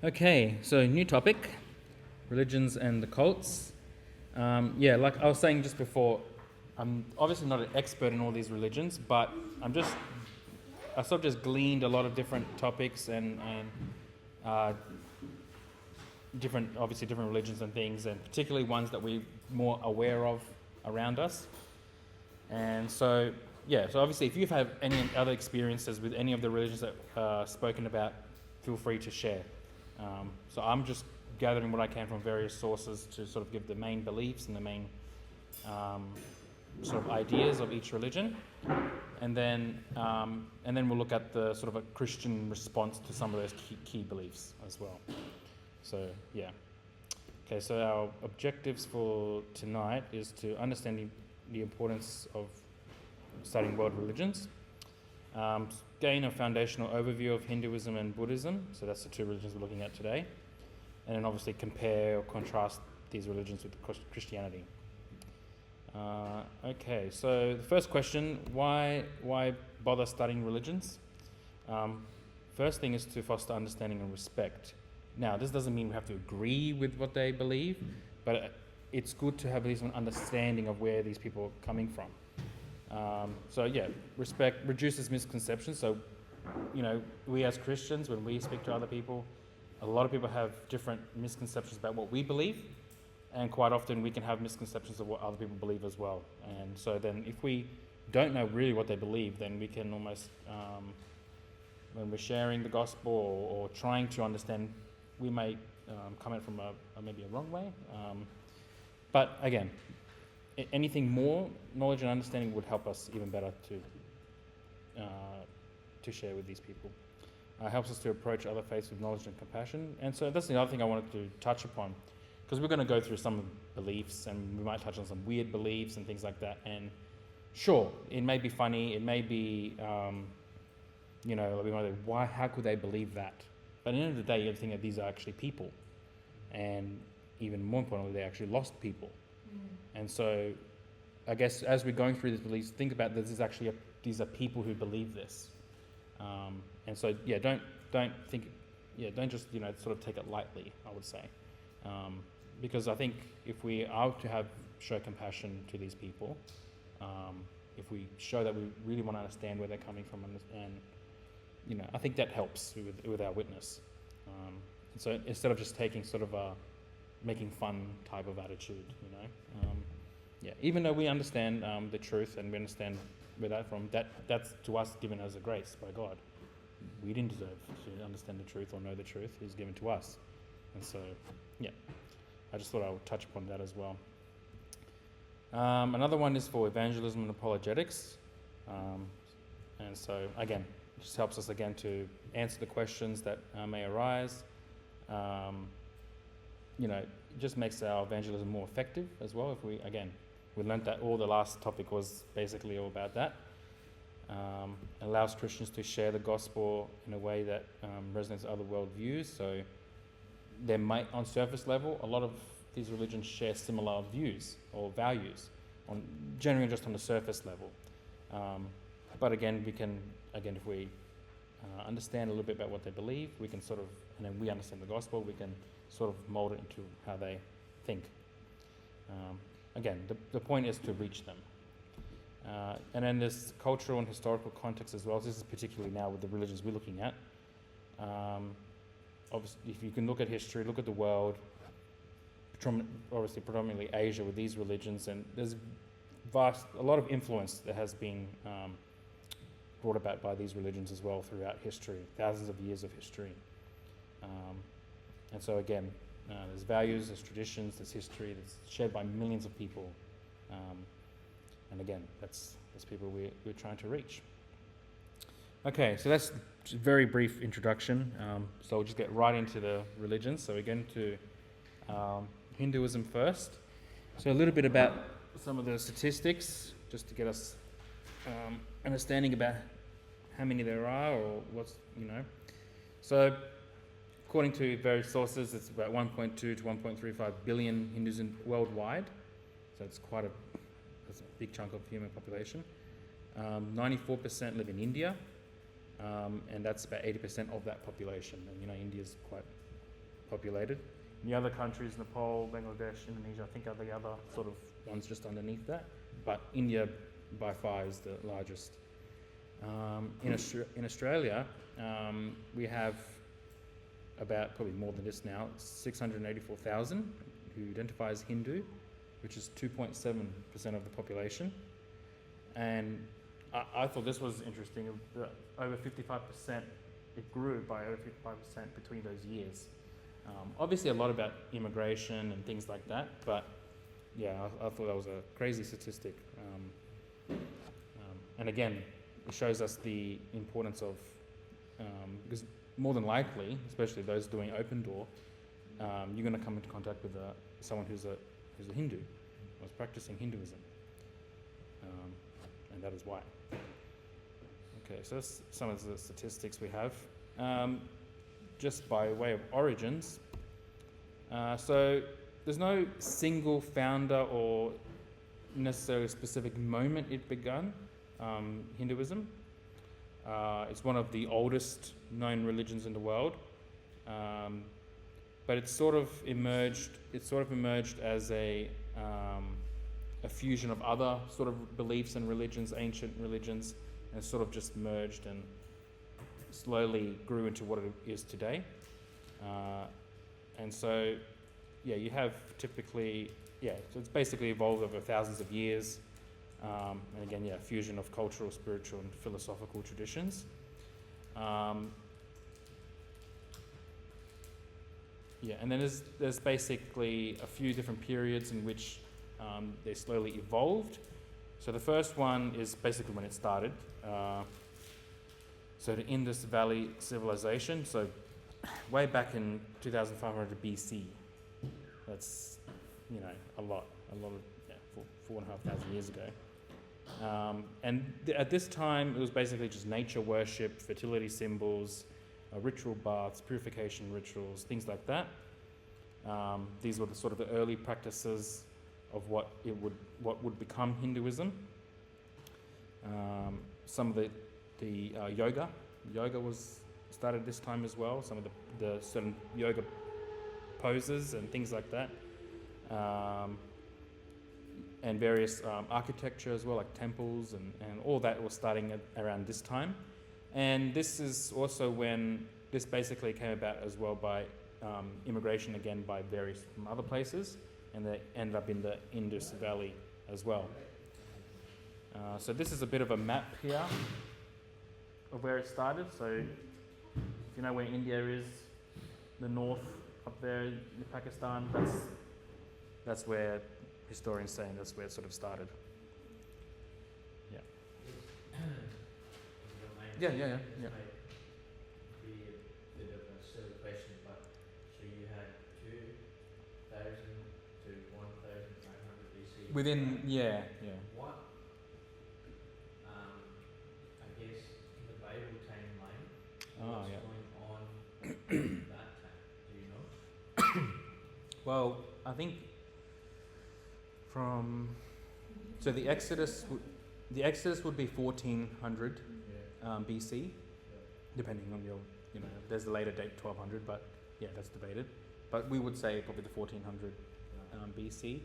Okay, so new topic, religions and the cults. Like I was saying just before, I'm obviously not an expert in all these religions, but I sort of just gleaned a lot of different topics and uh, obviously different religions and things, and particularly ones that we're more aware of around us. And so obviously if you have any other experiences with any of the religions that are spoken about, feel free to share. So I'm just gathering what I can from various sources to sort of give the main beliefs and the main sort of ideas of each religion, and then we'll look at the sort of a Christian response to some of those key beliefs as well. So yeah. Okay, so our objectives for tonight is to understand the importance of studying world religions, gain a foundational overview of Hinduism and Buddhism, so that's the two religions we're looking at today, and then obviously compare or contrast these religions with Christianity. Okay, so the first question, why bother studying religions? First thing is to foster understanding and respect. Now, this doesn't mean we have to agree with what they believe, but it's good to have at least an understanding of where these people are coming from. Respect reduces misconceptions. So, we as Christians, when we speak to other people, a lot of people have different misconceptions about what we believe, and quite often we can have misconceptions of what other people believe as well. And so then if we don't know really what they believe, then we can almost, when we're sharing the gospel or trying to understand, we may come at it from maybe a wrong way. But again, anything more knowledge and understanding would help us even better to share with these people. Helps us to approach other faiths with knowledge and compassion. And so that's the other thing I wanted to touch upon, because we're going to go through some beliefs and we might touch on some weird beliefs and things like that. And sure, it may be funny, it may be, we might think, how could they believe that? But at the end of the day, you have to think that these are actually people. And even more importantly, they're actually lost people. And so I guess as we're going through these beliefs, think about this is actually these are people who believe this. And so, don't just, sort of take it lightly, I would say. Because I think if we are to show compassion to these people, if we show that we really want to understand where they're coming from, and I think that helps with our witness. And so instead of just taking sort of a making fun type of attitude, even though we understand the truth and we understand where that's from, that's to us given as a grace by God. We didn't deserve to understand the truth or know the truth. It was given to us. And so, I just thought I would touch upon that as well. Another one is for evangelism and apologetics. And so, again, it just helps us, again, to answer the questions that may arise. It just makes our evangelism more effective as well. We learned that all the last topic was basically all about that. Allows Christians to share the gospel in a way that resonates with other worldviews. So there might, on surface level, a lot of these religions share similar views or values, generally just on the surface level. But again, if we understand a little bit about what they believe, we can and then we understand the gospel, we can sort of mold it into how they think. Again, the point is to reach them. And then there's cultural and historical context as well. This is particularly now with the religions we're looking at. Obviously, if you can look at history, look at the world, obviously predominantly Asia with these religions, and there's a lot of influence that has been brought about by these religions as well throughout history, thousands of years of history. And so again, there's values, there's traditions, there's history that's shared by millions of people. And again, that's people we're trying to reach. Okay, so that's just a very brief introduction. So we'll just get right into the religions. So we're going to Hinduism first. So a little bit about some of the statistics, just to get us understanding about how many there are or So according to various sources, it's about 1.2 to 1.35 billion Hindus worldwide. So it's that's a big chunk of human population. 94% live in India, and that's about 80% of that population. And India's quite populated. In the other countries, Nepal, Bangladesh, Indonesia, I think are the other sort of ones just underneath that. But India by far is the largest. In Australia, we have about, probably more than this now, 684,000 who identify as Hindu, which is 2.7% of the population. And I thought this was interesting. Over 55%, it grew by over 55% between those years. Obviously a lot about immigration and things like that, but yeah, I thought that was a crazy statistic. And again, it shows us the importance of, because more than likely, especially those doing open door, you're going to come into contact with someone who's a Hindu, was practicing Hinduism, and that is why. Okay, so that's some of the statistics we have. Just by way of origins, so there's no single founder or necessarily specific moment it began, Hinduism. It's one of the oldest known religions in the world, but it sort of emerged as a fusion of other sort of beliefs and religions, ancient religions, and sort of just merged and slowly grew into what it is today. And so, yeah, you have typically, so it's basically evolved over thousands of years. And again, fusion of cultural, spiritual, and philosophical traditions. And then there's basically a few different periods in which they slowly evolved. So the first one is basically when it started. So the Indus Valley civilization, so way back in 2500 BC. That's, a lot of, 4,500 years ago. And at this time, it was basically just nature worship, fertility symbols, ritual baths, purification rituals, things like that. These were the sort of the early practices of what would become Hinduism. Some of the yoga was started this time as well. Some of the certain yoga poses and things like that. And various architecture as well, like temples and all that was starting around this time. And this is also when this basically came about as well by immigration again by various from other places, and they ended up in the Indus Valley as well. So this is a bit of a map here of where it started. So if you know where India is, the north up there in Pakistan, that's where historians saying that's where it sort of started. Yeah. Yeah. Be a bit of a silly question, but so you had 2,000 to 1,500 BC. Within, What, I guess, the Bible timeline, what's going on that time? Do you know? Well, I think so the Exodus would be 1400 BC, depending on your, there's a later date 1200, but that's debated. But we would say probably the 1400 BC.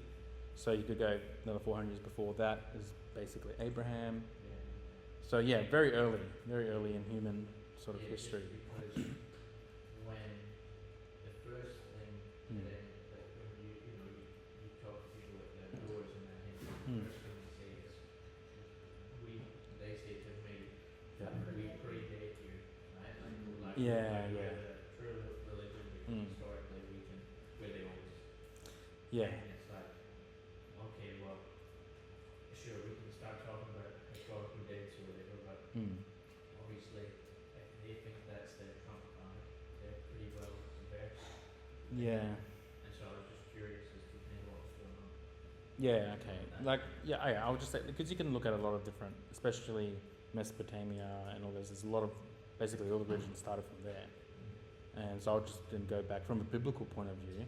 So you could go another 400 years before that is basically Abraham. So very early in human sort of history. Because when the first thing that when you talk to people at the doors and that, the first thing they say is, they say to me, we predate you, right? Like we're the true religion, because historically we're the oldest. And it's like, okay, well, sure, we can start talking about historical dates or whatever, but obviously, if they think that's their trump card, they're pretty well versed. Yeah. And so I was just curious as to what's going on. Yeah, okay. I would just say, because you can look at a lot of different, especially Mesopotamia and all this, there's a lot of, basically all the religions started from there. And so I'll just then go back from a biblical point of view.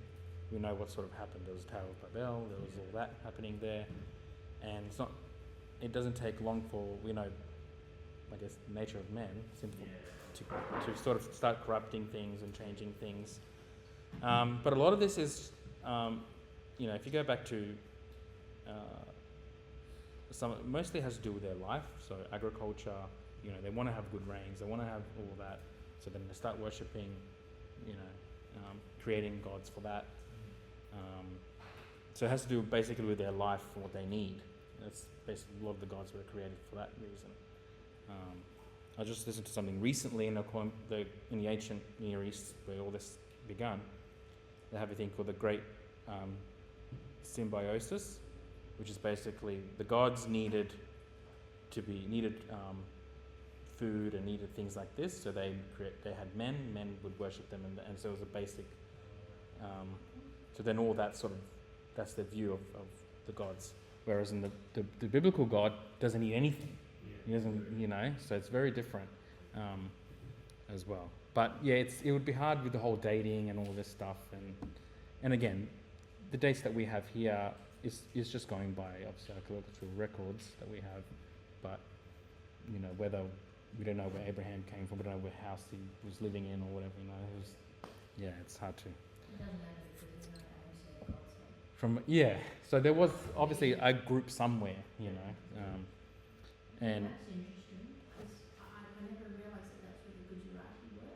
We know what sort of happened. There was Tower of Babel, there was all that happening there. And it doesn't take long for, I guess, the nature of men, simple, to sort of start corrupting things and changing things. But a lot of this is, if you go back to mostly has to do with their life. So agriculture, they want to have good rains, they want to have all that. So then they start worshipping, creating gods for that. So it has to do basically with their life, what they need. That's basically a lot of the gods were created for that reason. I just listened to something recently in the ancient Near East where all this began. They have a thing called the Great Symbiosis, which is basically the gods needed food and needed things like this. So they had men would worship them, and so it was a basic. So then all that that's the view of the gods. Whereas in the biblical God doesn't need anything. He doesn't, so it's very different as well. But yeah, it would be hard with the whole dating and all this stuff. And again, the dates that we have here is just going by obviously archaeological records that we have. But, whether we don't know where Abraham came from, we don't know what house he was living in or whatever, it's hard to. It doesn't matter because there's no Adam said God said. So there was obviously a group somewhere, and That's interesting because I never realised that that's where the Gujarati were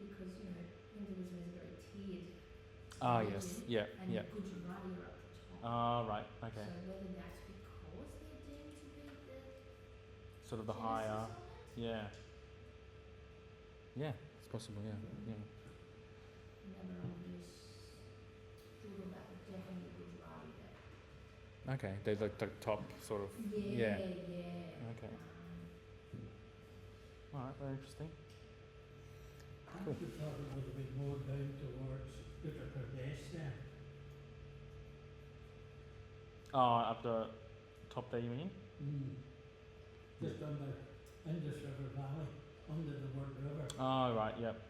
because Hinduism is a very tiered yes, religion, and yeah. the Gujarati are up the top. Right, okay. So whether that's because they're deemed to be the Sort of the genesis higher, of it? yeah, it's possible, yeah. Never always thought of that, but definitely Gujarati there. Okay, they're like the top sort of. Yeah. Okay. All right, very interesting. Cool. I would thought it would have been more down towards Uttar Pradesh then. Oh, up the top there, you mean? Just on the Indus River Valley, under the Word River. Oh, right, yep.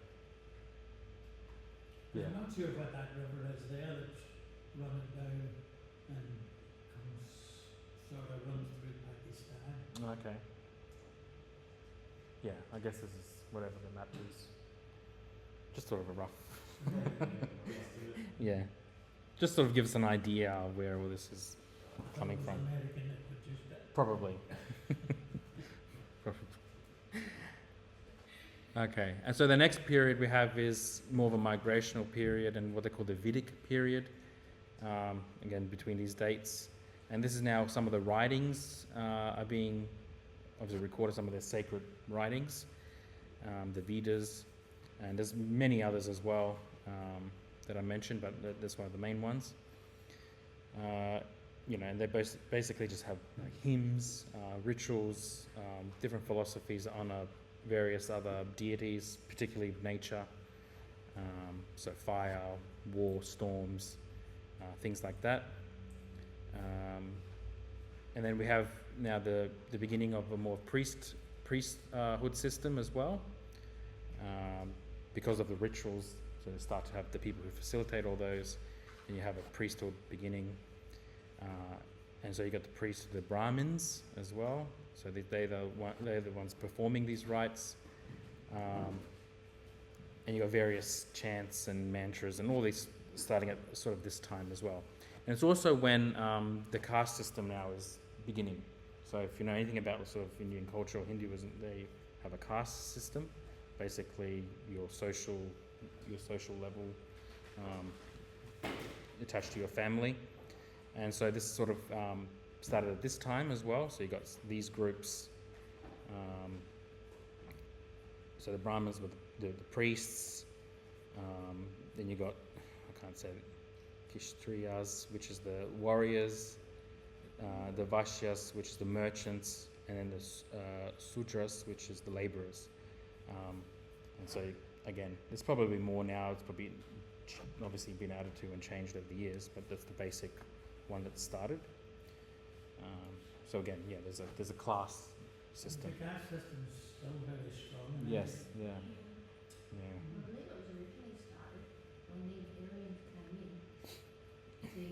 Yeah. I'm not sure what that river is there that's running down and runs through Pakistan. Okay. Yeah, I guess this is whatever the map is. Just sort of a rough. Yeah. Just sort of gives us an idea of where all this is coming from. American that produced it. Probably. Probably. Okay, and so the next period we have is more of a migrational period and what they call the Vedic period, again between these dates. And this is now some of the writings are being obviously recorded, some of their sacred writings, the Vedas, and there's many others as well that I mentioned, but that's one of the main ones. And they basically just have hymns, rituals, different philosophies on various other deities, particularly nature, so fire, war, storms, things like that. And then we have now the beginning of a more priesthood system as well, because of the rituals. So they start to have the people who facilitate all those, and you have a priesthood beginning. And so you got the priests, the Brahmins as well. So they're the ones performing these rites. And you got various chants and mantras and all these starting at sort of this time as well. And it's also when the caste system now is beginning. So if you know anything about sort of Indian culture or Hinduism, they have a caste system. Basically, your social level attached to your family. And so this sort of started at this time as well. So you got these groups. So the Brahmins were the priests. Then you got, I can't say it, Kshatriyas, which is the warriors. The Vaishyas, which is the merchants. And then the Sudras, which is the laborers. And so, again, there's probably more now. It's probably obviously been added to and changed over the years, but that's the basic one that started. So again, yeah, there's a class system. The caste system is still very strong. Yes, yeah. I believe it was originally started when the Aryans came in to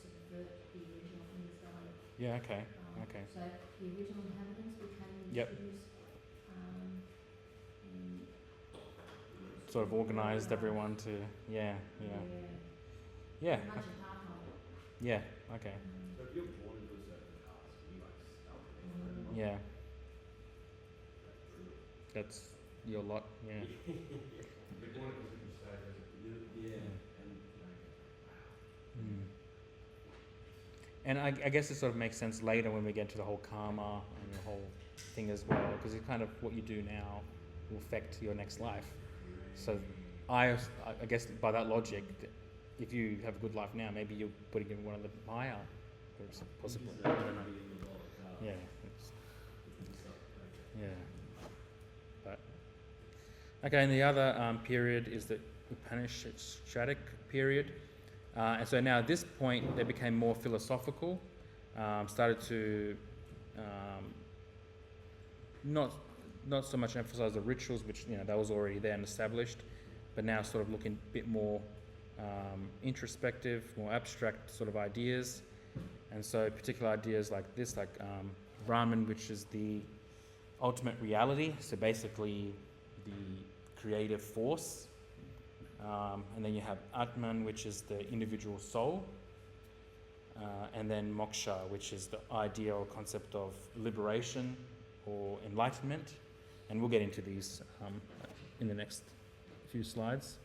subvert the original Indus Valley. Yeah, okay. Okay. So the original inhabitants became the Yep. Sudras, and sort of organised everyone to, yeah. Imagine half of it. Yeah, okay, So if you're born into a certain caste, you like stuck with it. yeah, That's true. that's your lot, yeah. You're born into a certain status. Yeah. And like, wow. Mm. And I guess it sort of makes sense later when we get to the whole karma and the whole thing as well, because it's kind of what you do now will affect your next life. So I guess by that logic, if you have a good life now, maybe you're putting in one of the higher groups, possibly. I don't know. Yeah. Yeah. But okay, and the other period is the Upanishadic period. And so now at this point, they became more philosophical, started to not so much emphasize the rituals, which that was already there and established, but now sort of looking a bit more introspective, more abstract sort of ideas. And so particular ideas like this, like Brahman, which is the ultimate reality, so basically the creative force. And then you have Atman, which is the individual soul, and then Moksha, which is the idea or concept of liberation or enlightenment. And we'll get into these in the next few slides.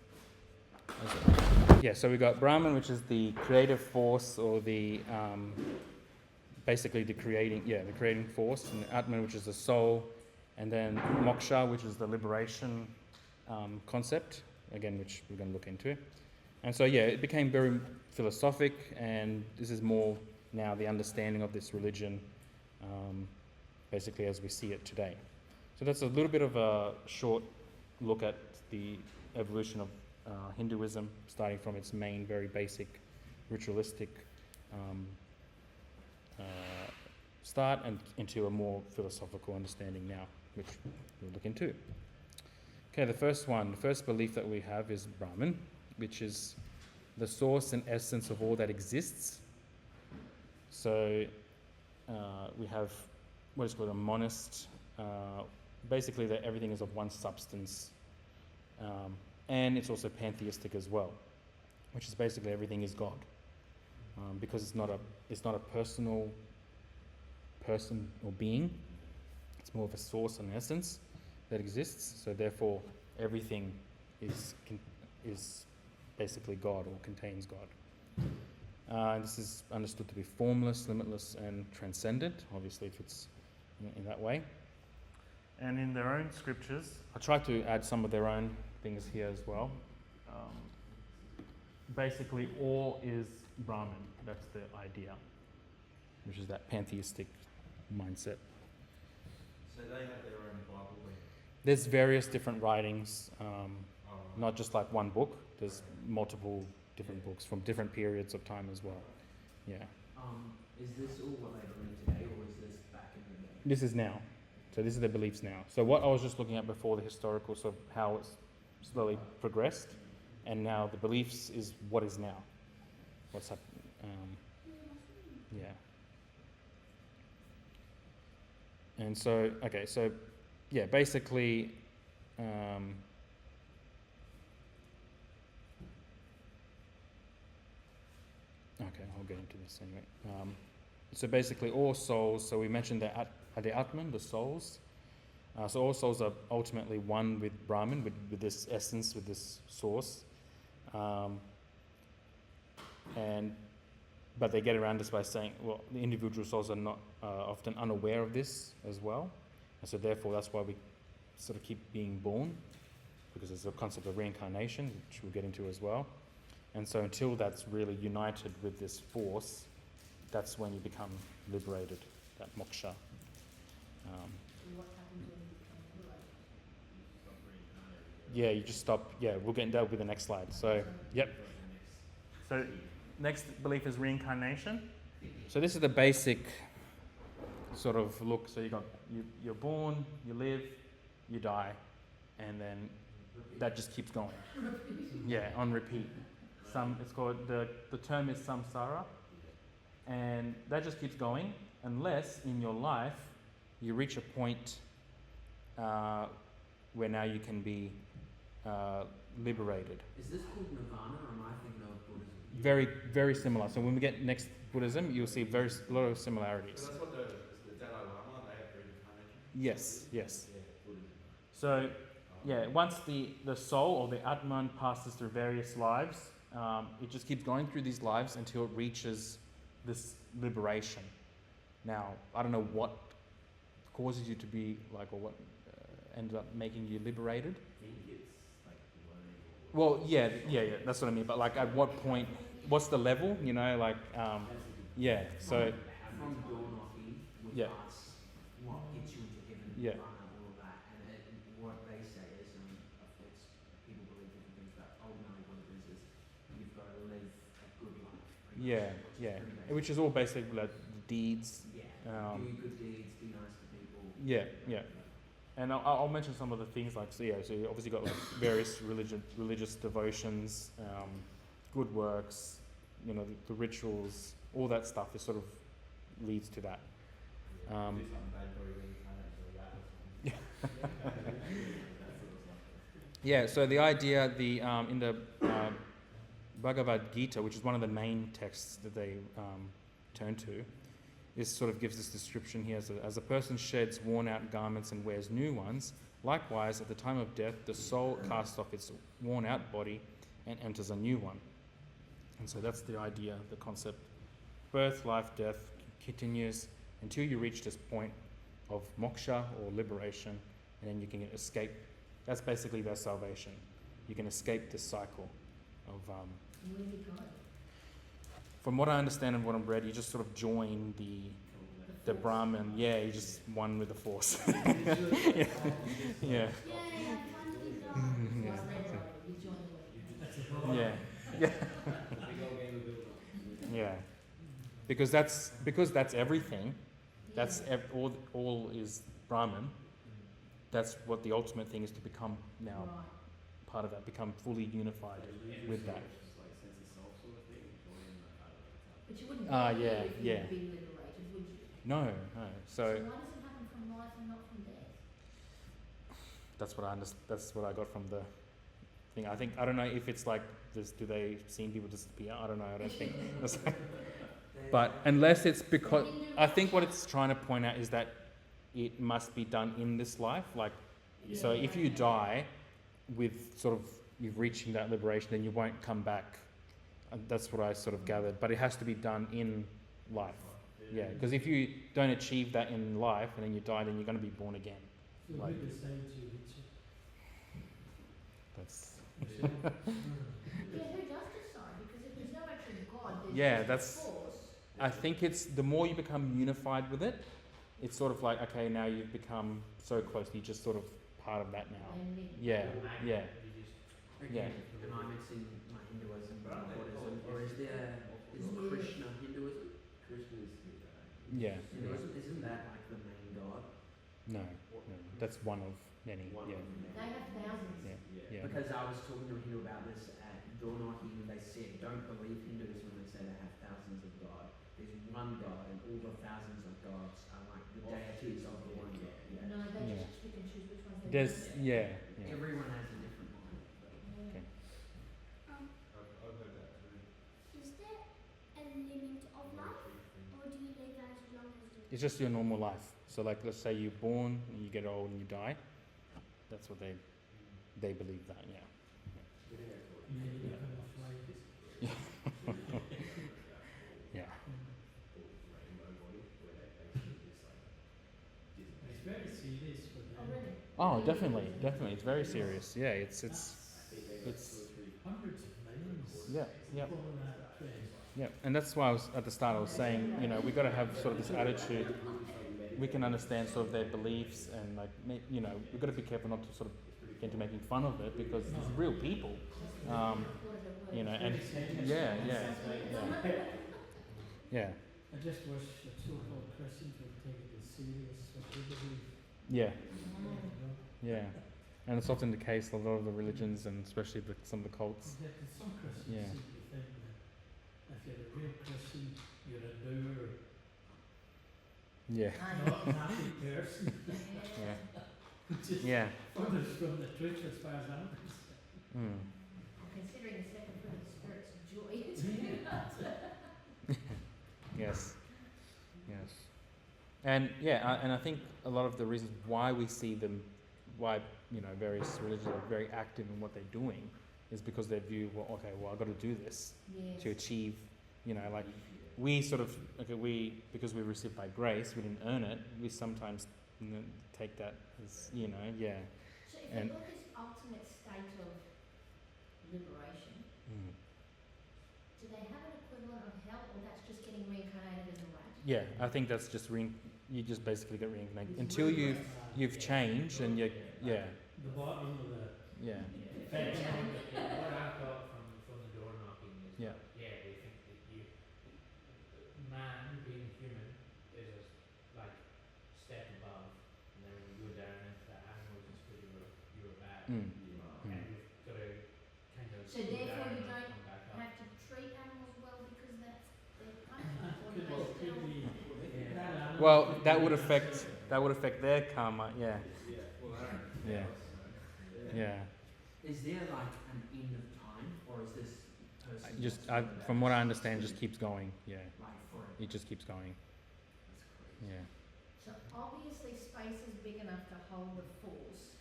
Yeah, so we've got Brahman, which is the creative force, or the basically the creating force, and Atman, which is the soul, and then Moksha, which is the liberation concept, again, which we're going to look into. And so, yeah, it became very philosophic, and this is more now the understanding of this religion, basically as we see it today. So that's a little bit of a short look at the evolution of Hinduism, starting from its main, very basic, ritualistic start and into a more philosophical understanding now, which we'll look into. Okay, the first belief that we have is Brahman, which is the source and essence of all that exists. So we have what is called a monist, basically that everything is of one substance, and it's also pantheistic as well, which is basically everything is God, because it's not a personal person or being. It's more of a source and essence that exists. So therefore, everything is basically God, or contains God. This is understood to be formless, limitless, and transcendent. Obviously, if it's in that way. And in their own scriptures, I tried to add some of their own things here as well. Basically, all is Brahman. That's the idea, which is that pantheistic mindset. So they have their own Bible then? There's various different writings, not just like one book. There's multiple different books from different periods of time as well. Yeah. Is this all what they believe today, or is this back in the day? This is now. So this is the beliefs now. So what I was just looking at before, the historical, sort of how it's slowly progressed, and now the beliefs is what is now. What's happening. Yeah. And so, okay, so yeah, basically, okay, I'll get into this anyway. So basically, all souls, so we mentioned the Atman, the souls. So all souls are ultimately one with Brahman, with this essence, with this source. But they get around this by saying, well, the individual souls are not often unaware of this as well. And so therefore, that's why we sort of keep being born, because there's a concept of reincarnation, which we'll get into as well. And so until that's really united with this force, that's when you become liberated, that moksha. What happens when you become liberated? Yeah, you just stop. Yeah, we'll get into that with the next slide. So, yep. So, next belief is reincarnation. So this is the basic sort of look. So you're born, you live, you die, and then that just keeps going. Yeah, on repeat. It's called the term is samsara, and that just keeps going unless in your life you reach a point where now you can be liberated. Is this called nirvana, or am I thinking of Buddhism? Very, very similar. So when we get next Buddhism, you'll see a lot of similarities. So that's what the Dalai Lama, they have reincarnation? Yes, yes. Yeah, Buddhism. So, yeah, once the soul or the Atman passes through various lives, it just keeps going through these lives until it reaches this liberation. Now, I don't know what causes you to be like, or what ended up making you liberated. I think it's like learning. Well, yeah, that's what I mean. But like, at what point? What's the level? You know, like, yeah. So, From door knocking with Yeah. us, what gets you into heaven, Yeah. nirvana, all of that, and what they say is, it's, people believe different things, but ultimately what it is you've got to live a good life. pretty yeah, much, yeah. pretty basic. Which is all basically like deeds. Yeah, Um, do good deeds, be nice to people. Yeah, yeah. And I'll mention some of the things like, so yeah, so you obviously got like various religious devotions, good works, you know, the rituals, all that stuff is sort of leads to that. Do something bad for you reincarnate, so that or something. Yeah, so the idea, in the Bhagavad Gita, which is one of the main texts that they turn to, this sort of gives this description here. As a person sheds worn-out garments and wears new ones, likewise, at the time of death, the soul casts off its worn-out body and enters a new one. And so that's the idea, the concept. Birth, life, death continues until you reach this point of moksha or liberation, and then you can escape. That's basically their salvation. You can escape this cycle of... Where do you go? From what I understand and what I've read, you just sort of join the Brahman. Yeah, you just one with the force. Yeah. Yeah, Yeah. finally done. Yeah. You join the That's a problem. Yeah. Yeah. Because that's everything. That's all is Brahman. That's what the ultimate thing is, to become now Right. part of that, become fully unified with that. But you wouldn't Ah, be yeah, here if you yeah. had been liberated, would you? No, no. So So why does it happen from life and not from death? that's what that's what I got from the thing. I don't know if it's like this. Do they see people disappear? I don't know. I don't think. But unless it's because I think what it's trying to point out is that it must be done in this life. Like, so if you die with sort of you've reaching that liberation, then you won't come back. That's what I sort of gathered. But it has to be done in life. Yeah, because if you don't achieve that in life and then you die, then you're going to be born again. So Like- who decides you reach it? That's Yeah, who does decide? Because if there's no actual God, there's Yeah, just that's- force. I think it's the more you become unified with it, it's sort of like, okay, now you've become so close, you're just sort of part of that now. And then- Yeah, yeah. Again, am I mixing my Hinduism with Buddhism, or is Krishna Hinduism? Krishna is Yeah. Isn't that like the main god? No, that's one of many. one Yeah, of them. They have thousands. yeah, yeah. Because I was talking to a Hindu about this at door knocking, and they said, don't believe Hindus when they say they have thousands of God. There's one God, and all the thousands of gods are like the deities of the one God. Yeah. No, they Yeah. just pick and choose which ones they There's want. yeah. Everyone has a different one. Yeah. Okay. I've heard that too. Is there a limit of life, or do you live as long as you It's just your normal life. So like, let's say you're born, and you get old, and you die. That's what they believe that. Yeah. You need to become a fly. Yeah. It's very serious for Oh, them. really? Oh, definitely. It's very serious. Yeah, it's Hundreds of millions yeah. follow that trend. Yeah, and that's why I was at the start. I was saying, you know, we got to have sort of this attitude. We can understand sort of their beliefs, and like, you know, we've got to be careful not to sort of get into making fun of it, because it's real people. You know, and yeah. I just wish that so-called Christians would take it as serious as they believe. Yeah, You know? yeah. And it's often the case, a lot of the religions, and especially some of the cults. Yet some Christians Yeah. seem to think that if you're a real Christian, you're a doer, Yeah, not a happy person. yeah, Which is yeah. furthest from the truth as far as I'm concerned. Considering the second fruit of the Spirit's joy, it's really not. Yes. Yes. And and I think a lot of the reasons why we see them, why various religions are very active in what they're doing, is because they view, I've got to do this Yes. to achieve, like we sort of because we received by grace, we didn't earn it. We sometimes take that as So if and- you've got this ultimate state of liberation, do they have an equivalent of hell, or that's just getting reincarnated as a rat? Yeah, I think that's just you just basically get reincarnated until you've changed and the bottom of the yeah. What I've got from the door knocking is Yeah. they think that man being human is a step above, and then when you go down into the animals, it's because you were bad, Mm. and you've got to kind of So go therefore down you and don't come back up. have to treat animals well because that's their punishment, or do could, they still? be Yeah. Well, that would affect their karma. Yeah. Yeah. Yeah. Is there like an end of time, or is this person From what I understand, just keeps going. Yeah. like forever? It just keeps going. That's crazy. Yeah. So obviously space is big enough to hold the force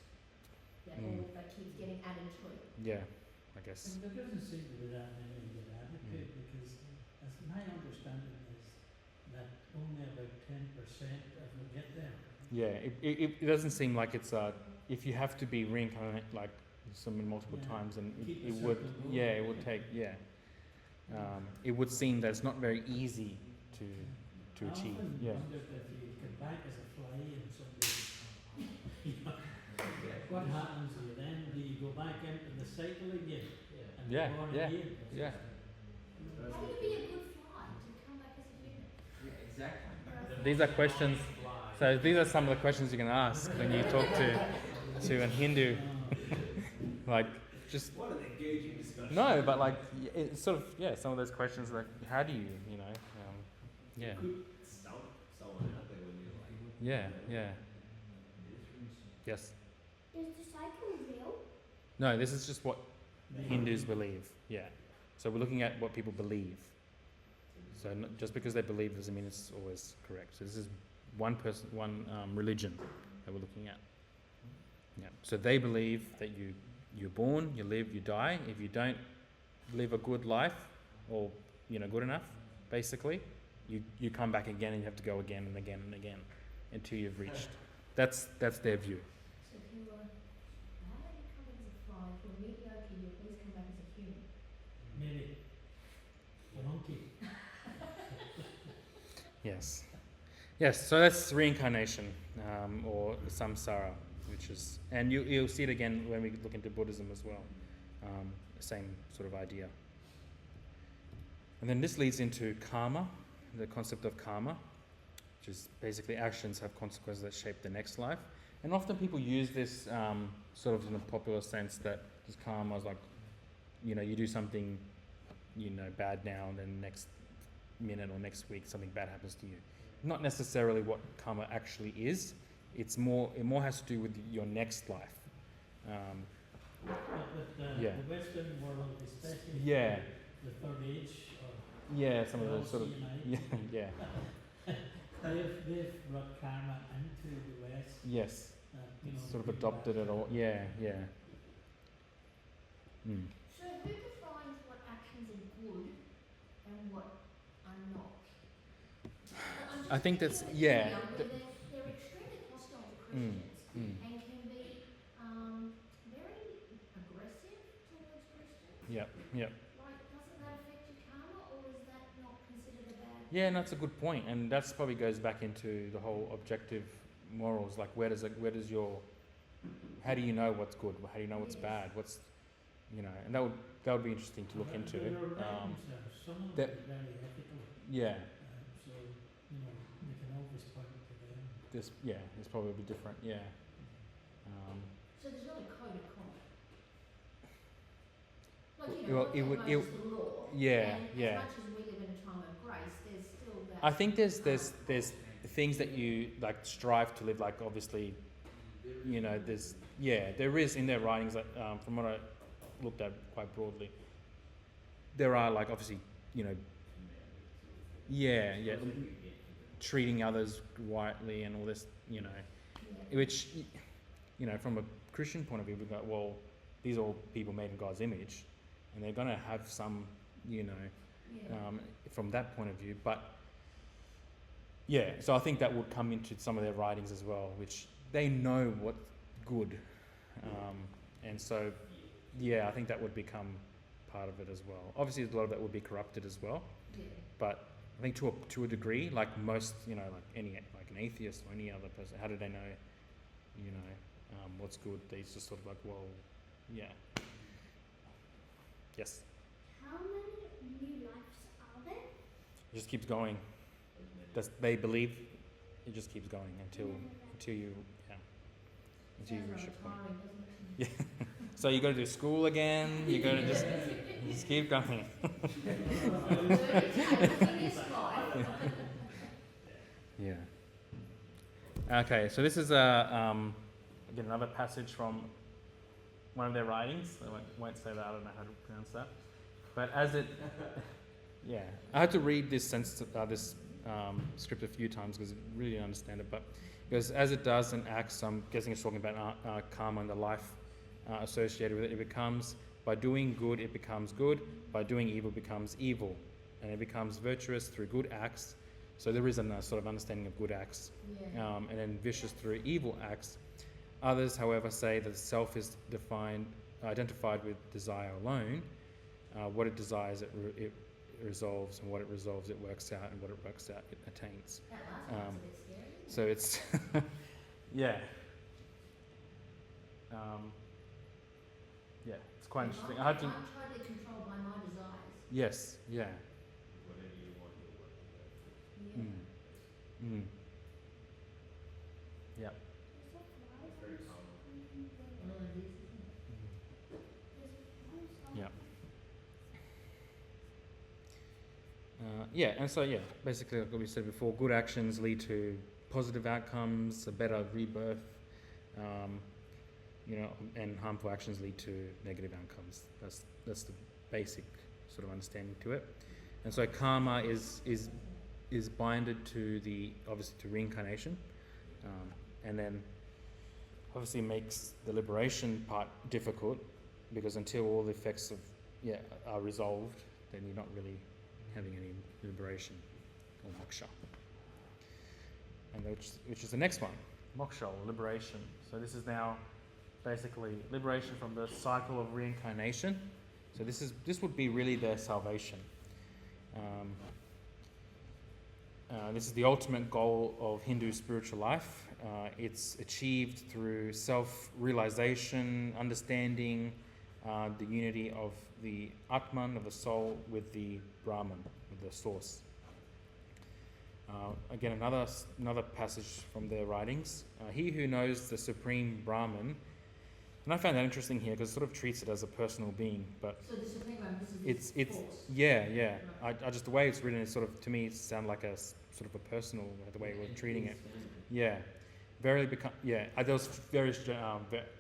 that keeps getting added to it. Yeah. I guess. And there doesn't seem to be that many that advocate because, as my understanding is, that only about 10% of them get there. Yeah. It doesn't seem like it's if you have to be reincarnated like multiple Yeah. times, and Keep it the would circle going. it would take it would seem that it's not very easy to achieve. I often Yeah. wondered if you come back as a fly in somebody, what happens to you then? Do you go back into the cycle again? And Yeah, be born yeah, again? yeah. How would it be a good fly to come back as a human? Yeah, exactly. These are questions. So these are some of the questions you can ask when you talk to a Hindu. Like, just What an engaging discussion. no, but like it's sort of some of those questions like how do you yeah You could stump someone out there when you're like. yeah yes Is the cycle real? no this is just what Hindus believe. Yeah, so we're looking at what people believe. So just because they believe doesn't mean it's always correct. So this is one religion that we're looking at. Yeah. So they believe that you're born, you live, you die. If you don't live a good life, or good enough, basically, you come back again and you have to go again and again and again until you've reached. That's their view. So if you were, how do you come back as a fly? If you're mediocre, you at least come back as a human. Maybe a monkey. Yes. Yes. So that's reincarnation, or samsara, which is, and you'll see it again when we look into Buddhism as well. Same sort of idea. And then this leads into karma, the concept of karma, which is basically actions have consequences that shape the next life. And often people use this sort of in a popular sense that this karma is like, you do something, bad now, and then next minute or next week something bad happens to you. Not necessarily what karma actually is. It more has to do with your next life. But with Yeah. the Western world, especially Yeah. the third age, or Yeah, some of those sort of yeah. they've brought karma into the West. Yes. Sort of bring adopted back- it all. Yeah. Mm. So who defines what actions are good and what are not? I'm just I think that's- thinking of yeah, India, where the- they're extremely hostile to Mm. Christians and can be very aggressive towards Christians. Yeah. Like, doesn't that affect your karma, or is that not considered a bad? Yeah, and that's a good point, and that's probably goes back into the whole objective morals. Like, how do you know what's good? How do you know what's bad? What's, and that would be interesting to look into. There are writings there. Some of that- them are very ethical, Yeah, so they can always point to them. it's probably different. Yeah. So there's not a code of conduct. Like, Well, what it would- follows the law. Yeah, And yeah. as much as we live in a time of grace, there's still that. I think there's things that you like strive to live. Like obviously, there is in their writings. Like from what looked at quite broadly. There are like obviously, yeah, treating others rightly and all this, which, from a Christian point of view, we go, well, these are all people made in God's image, and they're going to have some, from that point of view. But yeah, so I think that would come into some of their writings as well, which they know what's good, and so I think that would become part of it as well. Obviously, a lot of that would be corrupted as well, but I think to a degree, like most, like an atheist or any other person, how do they know, what's good? They just sort of like, well, yeah. Yes. How many new lives are there? It just keeps going. They believe it just keeps going until you reach a point. Yeah. So you got to do school again. You got to just keep going. Yeah. Okay. So this is again another passage from one of their writings. I won't say that. I don't know how to pronounce that. But yeah, I had to read this script a few times because I really didn't understand it. But because as it does and acts, I'm guessing it's talking about karma and the life associated with it. It becomes, by doing good, it becomes good. By doing evil, it becomes evil, and it becomes virtuous through good acts. So there is a sort of understanding of good acts, and then vicious through evil acts. Others, however, say that the self is identified with desire alone. What it desires, it resolves, and what it resolves, it works out, and what it works out, it attains. That last one's a bit scary. So it's, yeah. Yeah, it's quite interesting. I had to. I'm totally controlled by my desires. Yes, yeah. Whatever you want, you'll work with that. Yeah. Mm. Yeah. It's very common. One of these, isn't it? Yeah. And so basically, like we said before, good actions lead to positive outcomes, a better rebirth, and harmful actions lead to negative outcomes. That's the basic sort of understanding to it. And so karma is binded to obviously to reincarnation, and then obviously makes the liberation part difficult, because until all the effects are resolved, then you're not really having any liberation or moksha. And which is the next one, moksha, or liberation. So this is now basically liberation from the cycle of reincarnation. So this would be really their salvation. This is the ultimate goal of Hindu spiritual life. It's achieved through self-realization, understanding the unity of the Atman, of the soul, with the Brahman, with the source. Again, another passage from their writings. He who knows the supreme Brahman, and I found that interesting here because it sort of treats it as a personal being, but So the Supreme Brahman, this is it's false. yeah. I just, the way it's written is sort of, to me, it sounds like a sort of a personal, the way we're treating it. Yeah. There was various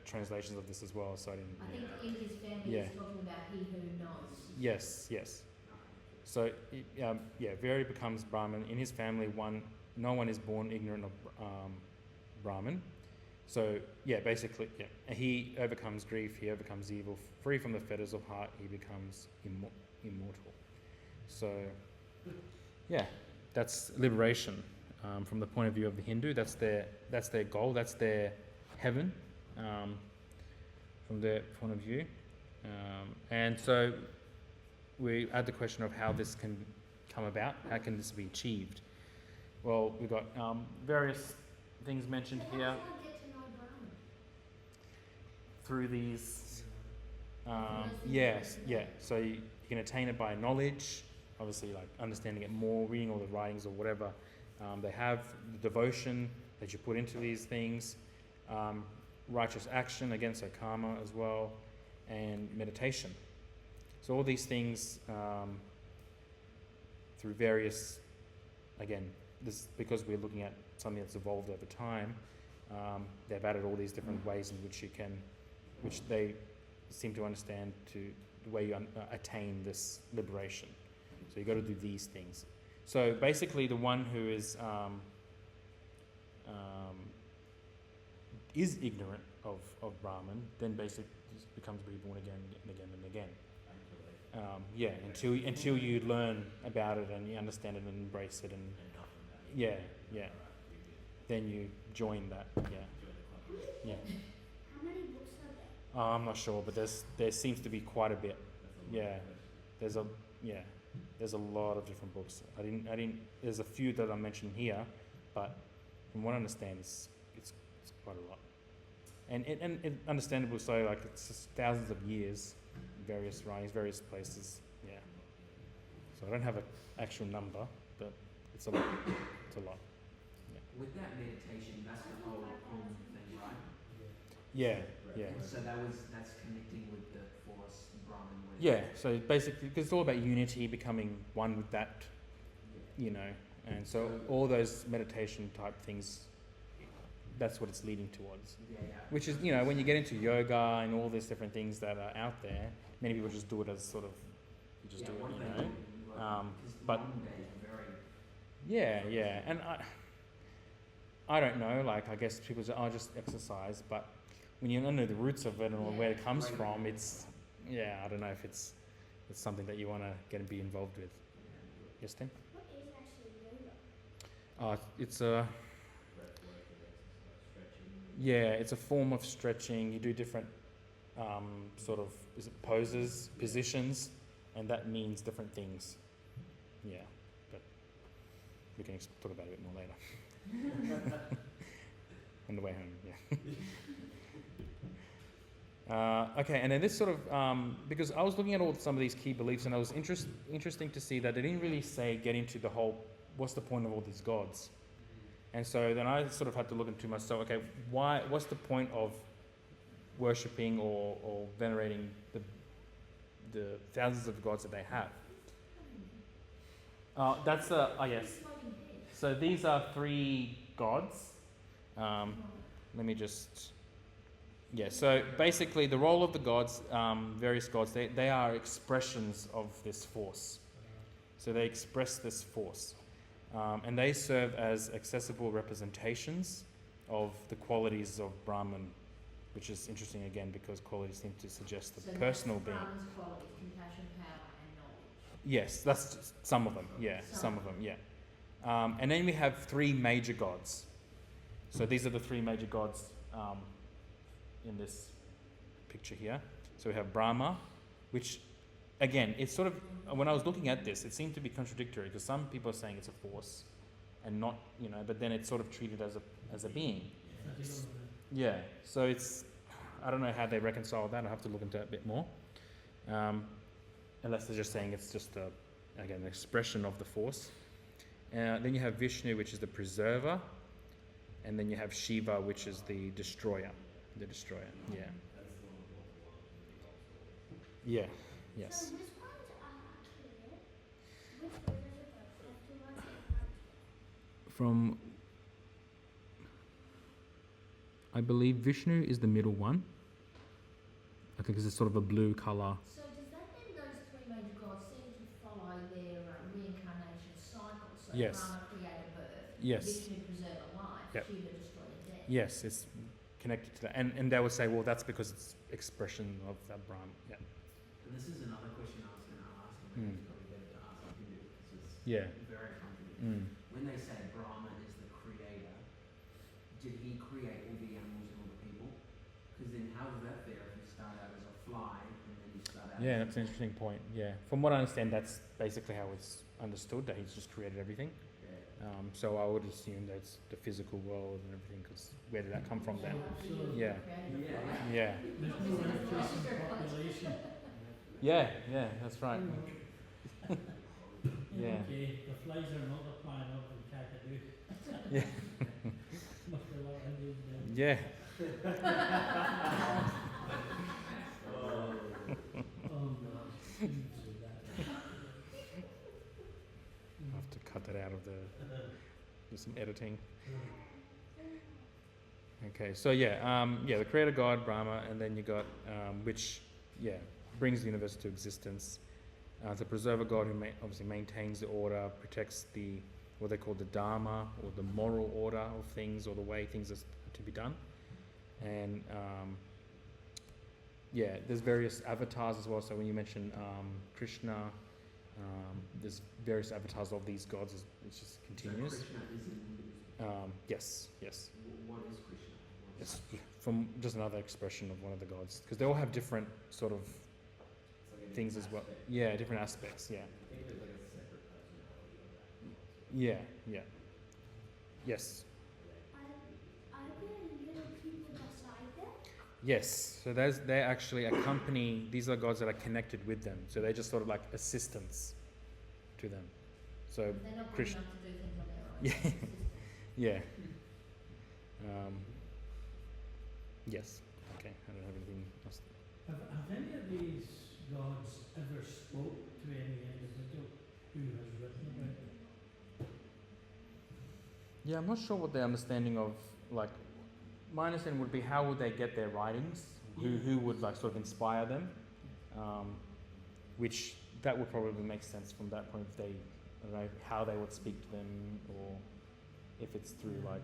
translations of this as well, so I didn't. I think in his family Yeah. he's talking about he who knows. Yes. So, Very becomes Brahman. In his family, no one is born ignorant of Brahman. So, basically, he overcomes grief, he overcomes evil. Free from the fetters of heart, he becomes immortal. So, that's liberation. From the point of view of the Hindu, that's their goal, that's their heaven, from their point of view. And so we add the question of how this can come about, how can this be achieved? Well, we've got various things mentioned But here how does one get to know Brahman? through these, so you can attain it by knowledge, obviously like understanding it more, reading all the writings or whatever. They have the devotion that you put into these things, righteous action, again, so karma as well, and meditation. So all these things through various, again, this because we're looking at something that's evolved over time, they've added all these different ways in which they seem to understand to the way you attain this liberation. So you got to do these things. So basically, the one who is ignorant of Brahman, then basically becomes reborn again and again and again. Until you learn about it and you understand it and embrace it, and then you join that. Yeah. How many books are there? I'm not sure, but there seems to be quite a bit. Yeah, there's a lot of different books. I didn't. There's a few that I mentioned here, but from what I understand, it's quite a lot. And understandably so. Like it's just thousands of years, various writings, various places. Yeah. So I don't have an actual number, but it's a lot. It's a lot. With that meditation, that's the whole thing, right? Yeah. So that's connecting with the force Brahman. Yeah. So basically, because it's all about unity, becoming one with that, and so all those meditation type things, that's what it's leading towards. Which is, when you get into yoga and all these different things that are out there, many people just do it as sort of, but and I don't know, like I guess people say, just exercise, but when you don't know the roots of it and where it comes from, it's, I don't know if it's something that you want to get and be involved with. Yes, Tim? What is actually yoga? It's a, it's a form of stretching. You do different sort of poses, positions, and that means different things. Yeah, but we can talk about it a bit more later. On the way home, okay, and then this sort of, because I was looking at some of these key beliefs, and it was interesting to see that they didn't really say get into the whole, what's the point of all these gods? And so then I sort of had to look into myself, okay, what's the point of worshipping or venerating the thousands of gods that they have? Yes. So these are 3 gods. Let me just... so basically the role of the gods, various gods, they are expressions of this force. So they express this force. And they serve as accessible representations of the qualities of Brahman, which is interesting again because qualities seem to suggest the personal being. Brahman's qualities, compassion, power, and knowledge. Yes, that's just some of them. Yeah, some of them. Yeah. And then we have 3 major gods. So these are the 3 major gods in this picture here. So we have Brahma, which, again, it's sort of, when I was looking at this, it seemed to be contradictory because some people are saying it's a force and not, but then it's sort of treated as a being. Yeah, so it's, I don't know how they reconcile that. I'll have to look into it a bit more. Unless they're just saying it's just, again, an expression of the force. Then you have Vishnu, which is the preserver. And then you have Shiva, which is the destroyer. Yes. So which ones are clear? Which ones are the left ones and right? From, I believe Vishnu is the middle one. Okay, because it's sort of a blue colour. So does that mean those 3 major gods seem to follow their reincarnation cycle? So Yes. Brahma created birth, Yes. Vishnu preserved life, Yep. Shiva destroyed death. Yes, it's connected to that. And they would say, well, that's because it's expression of that Brahma. Yeah. And this is another question I was going to ask, and Mm. it's probably better to ask you because it's Yeah. very contradictory. Mm. When they say Brahma is the creator, did he create all the animals and all the people? Because then how is that fair if you start out as a fly and then you start out Yeah, as that's an interesting point. Yeah. From what I understand, that's basically how it's understood, that he's just created everything. So I would assume that's the physical world and everything, because where did that come from then? Yeah. Yeah. There's no increase in population. Yeah, that's right. Yeah. Okay, the flies are multiplying up in Kakadu. Yeah. Must be a lot of Indians there. Yeah. Oh no, shouldn't do that. I'll have to cut that out of do some editing. Okay, so the creator god Brahma, and then you got which brings the universe to existence. It's a preserver God who obviously maintains the order, protects the what they call the dharma, or the moral order of things, or the way things are to be done. And there's various avatars as well. So when you mention Krishna, there's various avatars of these gods. It's just continuous. So Krishna is in Hinduism. Yes. What is Krishna? It's from just another expression of one of the gods, because they all have different sort of It's like a things as well. Yeah, different aspects. Yeah. I think there's like a separate personality of that. Yeah. Yes. Are there little people beside them? Yes. So they're actually accompanying. These are gods that are connected with them. So they're just sort of like assistants to them. So They're not good Krishna. enough to do things on their own. Yeah. Yes. Okay. I don't have anything else. Have any of these gods ever spoke to any individual who has written about them? Yeah, I'm not sure what their understanding of, like, my understanding would be how would they get their writings? Who would like sort of inspire them? Which that would probably make sense from that point if they, I don't know, how they would speak to them, or if it's through like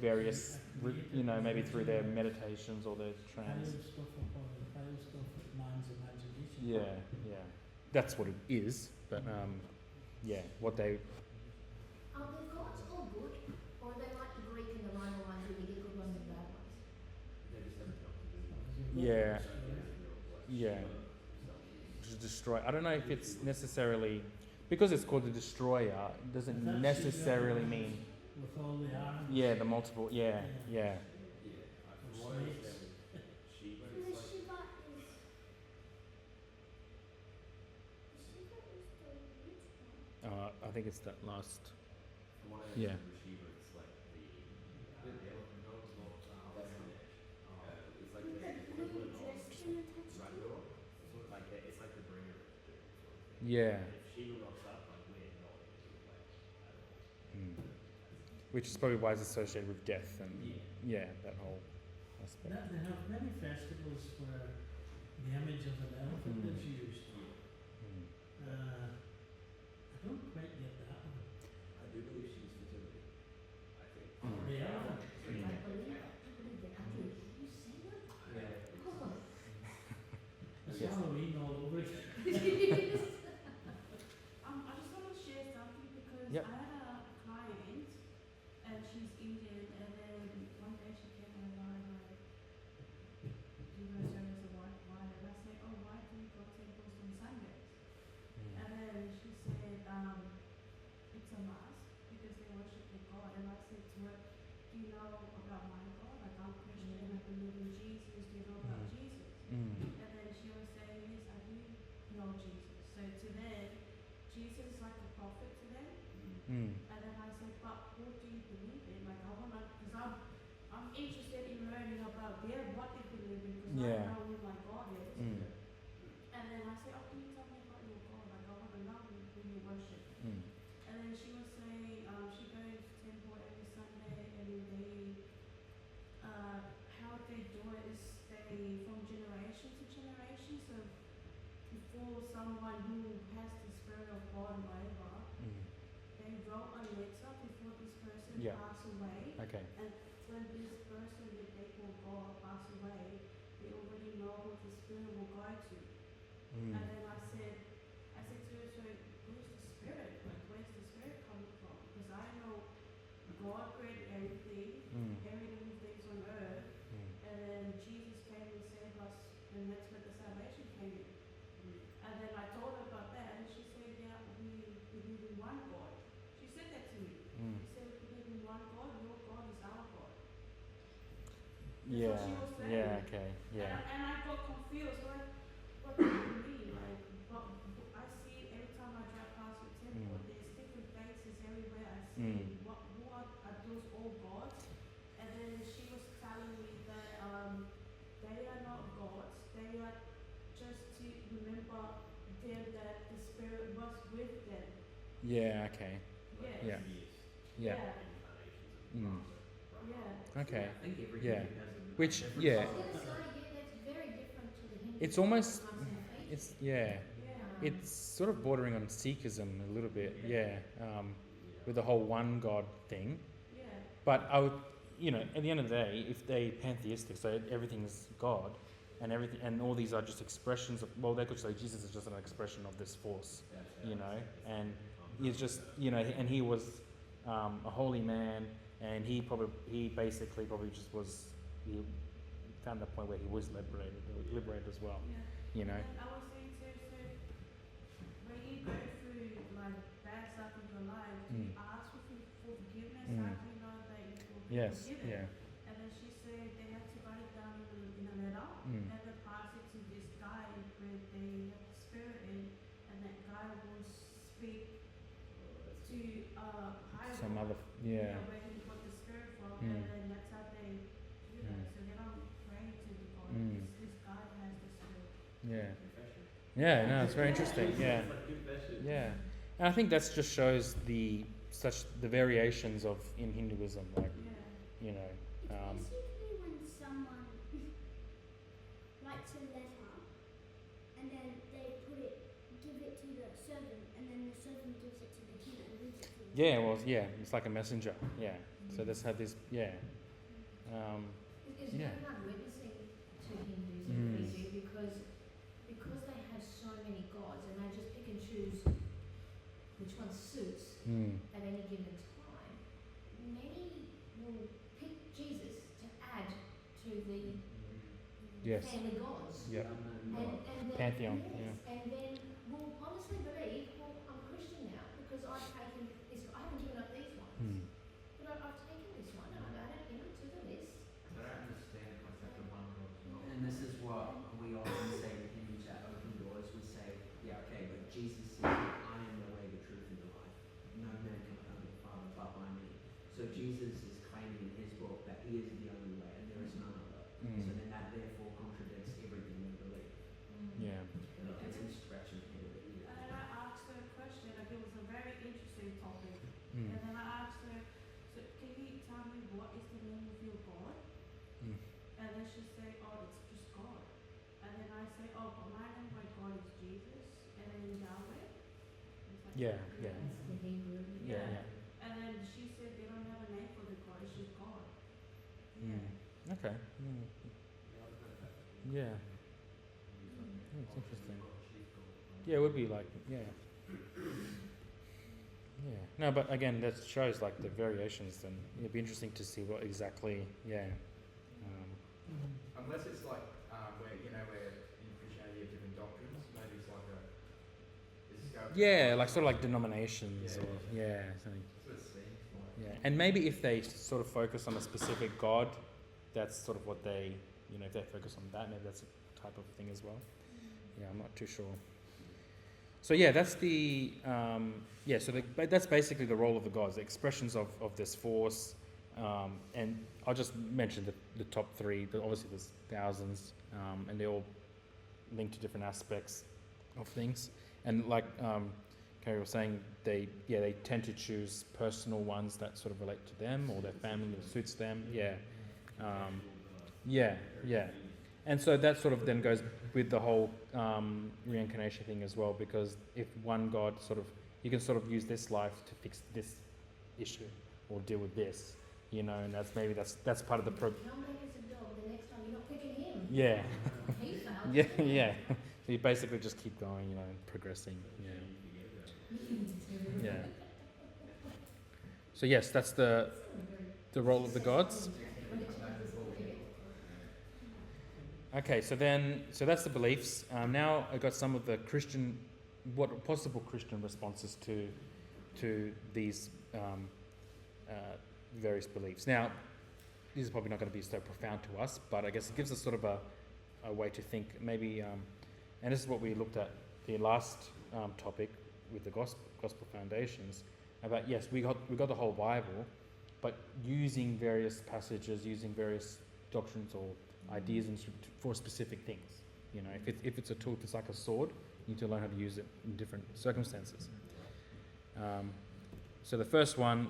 various, maybe through their meditations or their trance. Pile stuff upon pile stuff at man's imagination. Yeah. That's what it is, but what they, Are the gods all good, or they like the Greek and the Roman ones who really good ones and bad ones? They just haven't come to Yeah. Just destroy. I don't know if it's necessarily, because it's called the destroyer, it doesn't necessarily mean, With all the arms. the multiple, yeah. Yeah, from what I understand with Shiva, And the it's like Shiva is. Shiva is the which one? I think it's that last, from what I Yeah. understand with Shiva, it's like the elephant god, not it's like With the the blue equivalent of dress can attach to it? Ragnarok. Like it's like the bringer of doom sort of thing. yeah. If Shiva rocks up, like we're not into it like at all. Mm. Which is probably why it's associated with death and Yeah. that whole aspect. They have many festivals where the image of an elephant is used. Mm. I don't quite get that one. I do believe she's fertility. I think. The elephant. I believe that. Actually, you say that? Yeah. Oh. It's Halloween all over again. I just want to share something because Yep. I had a client and she's Indian, and then one day she came and like, do you know service of why? And I said, oh, why do you go temples on Sundays? And then she said, it's a mass because they worship the God. And I said to her, do you know about my God? Like I'm Christian and I believe in Jesus. Do you know about Jesus? Mm. And then she was saying, yes, I do know Jesus. So to them, Jesus is like a prophet to them. Mm. And then I said, but who do you believe in? Like I wanna, because I'm interested in learning about what they believe in, because Yeah. I know who my God is. Mm. And then I said, oh, can you tell me about your God? Like I wanna know who you worship. Mm. And then she was saying, she goes to temple every Sunday, and how they do it is they from generation to generation. So before someone who has the spirit of God, whatever, Mm. they wrote a letter before this person Yeah. passed away. Okay. And when this person that they call God pass away, they already know who the spirit will go to. Mm. And then I said to her, so where's the spirit? Like where's the spirit coming from? Because I know God created everything, Mm. every living things on earth, Mm. and then Jesus came and saved us, and that's where the salvation came in. And then I told her about that, and she said, yeah, we believe in one God. She said that to me. Mm. She said, we believe in one God, your God is our God. Yeah. what she was saying. Yeah. Okay. Yeah. And I got confused, like, what do you mean? Like, but I see every time I drive past your temple, Mm. there's different faces everywhere I see. Mm. Who are those all gods? And then she was telling me that they are not gods, they are just to remember them that the spirit was with them. Yeah. Okay. Yes. Yeah. Yeah. Yeah. Mm. Yeah. Okay. I think every Yeah. Hindu has a Which- different yeah. I was style. going to say, that's very different to the Hindu It's almost, sometimes in faith. it's, yeah, it's sort of bordering on Sikhism a little bit, yeah, with the whole one God thing. Yeah. But I would, you know, at the end of the day, if they pantheistic, so everything's God, and everything, and all these are just expressions of, well, they could say Jesus is just an expression of this force, you know, and he's just, you know, and he was a holy man, and he basically just was, he found the point where he was liberated as well, Yeah. you know. And I was saying too, so when you go through like bad stuff in your life, do you ask for forgiveness? How do you know that you will be Yes, forgiven? yeah. And then she said they have to write it down in a letter and then pass it to this guy where they have the spirit in, and that guy will speak to higher Some God, other, you yeah, know, where he got the spirit from, and then that's how they do that. So they don't pray to the God. This God has the spirit. yeah. Confession. Yeah, no, it's very interesting, yeah. It's like confession. Yeah, and I think that just shows the variations of in Hinduism, like, Yeah. you know, It's basically when someone writes a letter and then they give it to the servant, and then the servant gives it to the king and reads it to the yeah, well, yeah, it's like a messenger, yeah. So let's have this, yeah, It's yeah. very hard witnessing to Hinduism basically because they have so many gods and they just pick and choose which one suits at any given time. Many will pick Jesus to add to the Yes. family gods. Yeah. And then, Pantheon, yes, yeah. and then will honestly believe, well, I'm a Christian now because I've taken this. I haven't given up these ones, but I've taken this one and I've added him to the list. They don't understand the concept of one God as well. And this is what we often say to Hindus at Open Doors. We say, yeah, okay, but Jesus says, I am the way, the truth, and the life. No man can come to the Father but by me. So Jesus is claiming in his book that he is the only way and there is none other. So then that therefore contradicts everything we believe. Yeah. And it gets him scratching his head a bit. And then I asked her a question, like it was a very interesting topic. Mm. And then I asked her, so can you tell me what is the name of your God? And then she said, oh, it's just God. And then I say, oh, but my name, my God is Jesus, and then Yahweh. It's like, Yeah, yeah. That's the Hebrew. Yeah, yeah. And then she said they don't have a name for the God, it's just God. Okay. Yeah, I've heard that. Yeah. It's It's interesting. chief God. Yeah, it would be like, yeah. Yeah. No, but again, that shows like the variations, and it'd be interesting to see what exactly, yeah. Unless it's like where where in Christianity you have different doctrines, maybe it's like Yeah, like sort of like denominations, Yeah, or yeah, something. That's what it seems like. Yeah, and maybe if they sort of focus on a specific god, that's sort of what they, if they focus on that, maybe that's a type of thing as well. Yeah, I'm not too sure. So yeah, that's the that's basically the role of the gods, the expressions of this force, and I'll just mention the top three. Obviously, there's thousands, and they all link to different aspects of things. And like Carrie was saying, they tend to choose personal ones that sort of relate to them or their family that suits them. And so that sort of then goes with the whole reincarnation thing as well, because if one god you can sort of use this life to fix this issue or deal with this, and that's part of the Come back as a dog the next time, you're not picking him. yeah. He failed. Yeah. So you basically just keep going, progressing. Yeah. So yes, that's the role of the gods. Okay, so that's the beliefs. Now I got some of the possible Christian responses to these various beliefs. Now, these are probably not going to be so profound to us, but I guess it gives us sort of a way to think. Maybe, and this is what we looked at the last topic with the gospel foundations. About we got the whole Bible, but using various passages, using various doctrines or ideas for specific things. If it's a tool, if it's like a sword, you need to learn how to use it in different circumstances. So the first one,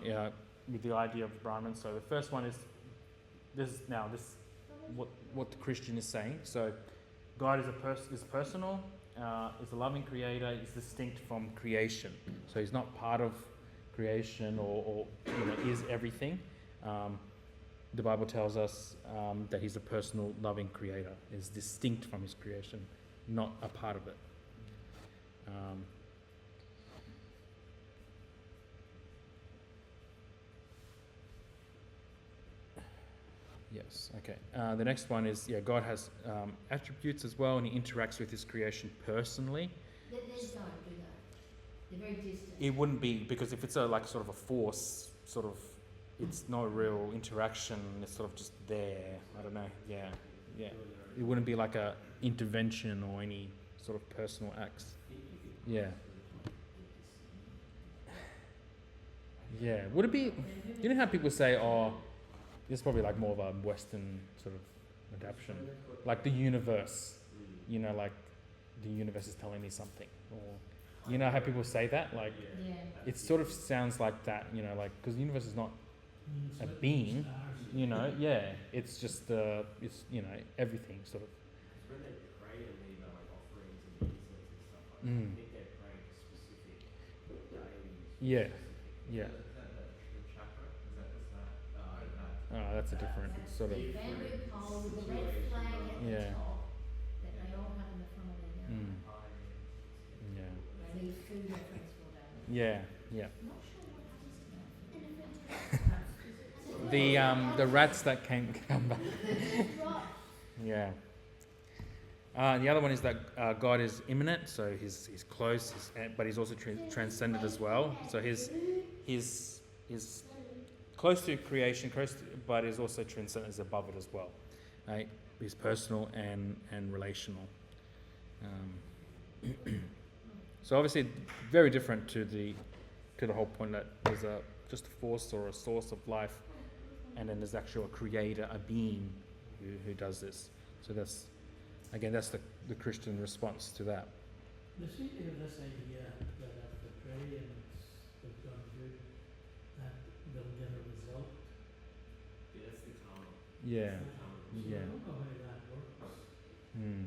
with the idea of Brahman. So the first one is this. Now, what the Christian is saying. So God is personal, is a loving creator, is distinct from creation. So he's not part of creation or is everything. The Bible tells us that he's a personal, loving creator, is distinct from his creation, not a part of it. Yes, okay. The next one is, God has attributes as well, and he interacts with his creation personally. They don't do that. They're very distant. It wouldn't be, because if it's like sort of a force, sort of, it's no real interaction, it's sort of just there. I don't know, yeah. It wouldn't be like a intervention or any sort of personal acts. Yeah. Yeah. Would it be, you know how people say, this is probably like more of a Western sort of adaptation, like the universe, like the universe is telling me something, or you know how people say that, like it sort of sounds like that, like, because the universe is not a being, it's just it's everything sort of. When they pray and leave like offerings and incense and stuff like that, I think they pray to specific deities. Yeah. Yeah. Is that the chakra? Is that Oh, that's a different That's sort of. the bamboo pole with the red flag at the top that they all have in the front of their garden. Yeah. They leave food reference for that. Yeah. Not sure what happens to that. The rats that come back. Yeah. The other one is that God is immanent, so he's close, but he's also transcendent as well. So he's close to creation, but is also transcendent, is above it as well. Right? He's personal and relational. So obviously, very different to the whole point that there's just a force or a source of life, and then there's actually a creator, a being who does this. So that's the Christian response to that. They seem to have this idea that if they pray and they've done good, that they'll get a result. Yeah, that's the karma. Yeah. So I don't know how that works.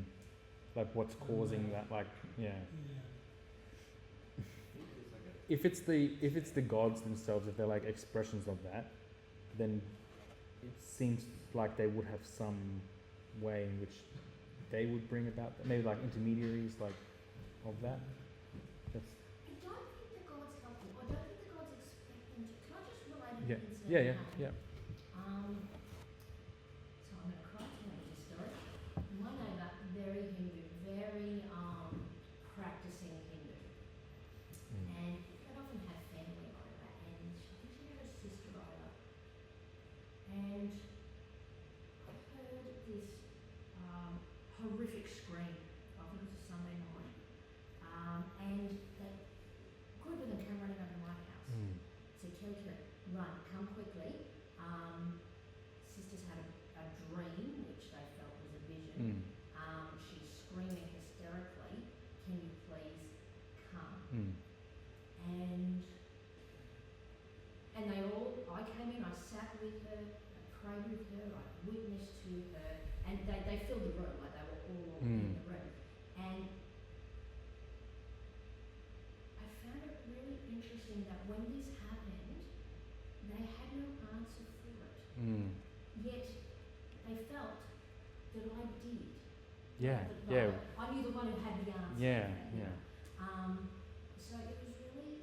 Like what's causing that? Like Yeah. If it's the gods themselves, if they're like expressions of that, then it seems like they would have some way in which they would bring about that. Maybe like intermediaries, like of that. That's I don't think the gods help them. I don't think the gods expect them to. Can I just relate an yeah. incident Yeah. that happened? Yeah. So I'm going to cry to you this story. My neighbour, very Hindu, very practicing Hindu, and they often have family over, and I think she had her sister over, and I heard this horrific scream. I think it was a Sunday night, and the group of them came running over to my house. Said, Kelly, run, come quickly. Sisters had a dream, which they felt was a vision. She's screaming hysterically, can you please come? And they all, I came in, I sat with her, I prayed with her, I witnessed to her, and they filled the room, like they were all in the room. And I found it really interesting that when this happened, they had no answer for it. Yet they felt that I did. Yeah. That Yeah. I knew the one who had the answer. Yeah. you Yeah. know. So it was really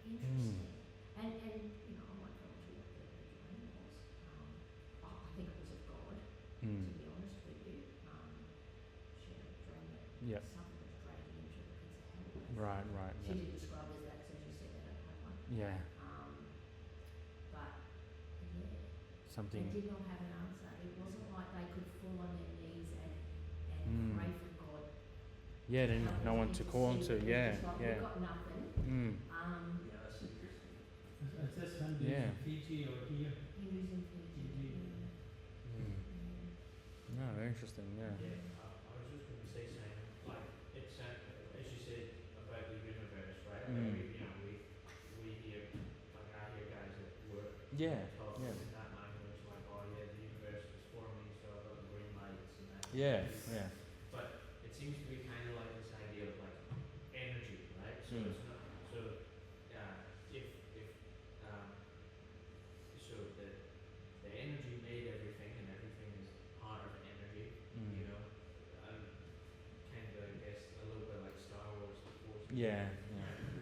interesting. And I won't go into what the dream was. I think it was of God, to be honest with you. She had a dream that Yeah. something was dragging into the pits of hell. Right. She Yeah. did describe it as that, so she said they don't have one. Yeah. But yeah, Something. they did not have an answer. It wasn't like they could fall on their knees and pray for God. Yeah. Then no one to call on to. Yeah. Like, Yeah. we've got nothing. Yeah, that's interesting. Is this Hindu Yeah. in Fiji or here? Hindus in Fiji. No, very interesting. Yeah. Yeah, I was just going to say, Simon, like, it's, as you said about the universe, right? We hear, like, I hear guys at work Yeah. talk Yeah. in that language, like, oh yeah, the universe was forming, so I've got the green lights and that. Yeah. Yeah. But So, if so the energy made everything, and everything is part of energy. You know, kind of, I guess, a little bit like Star Wars, the Force. Yeah.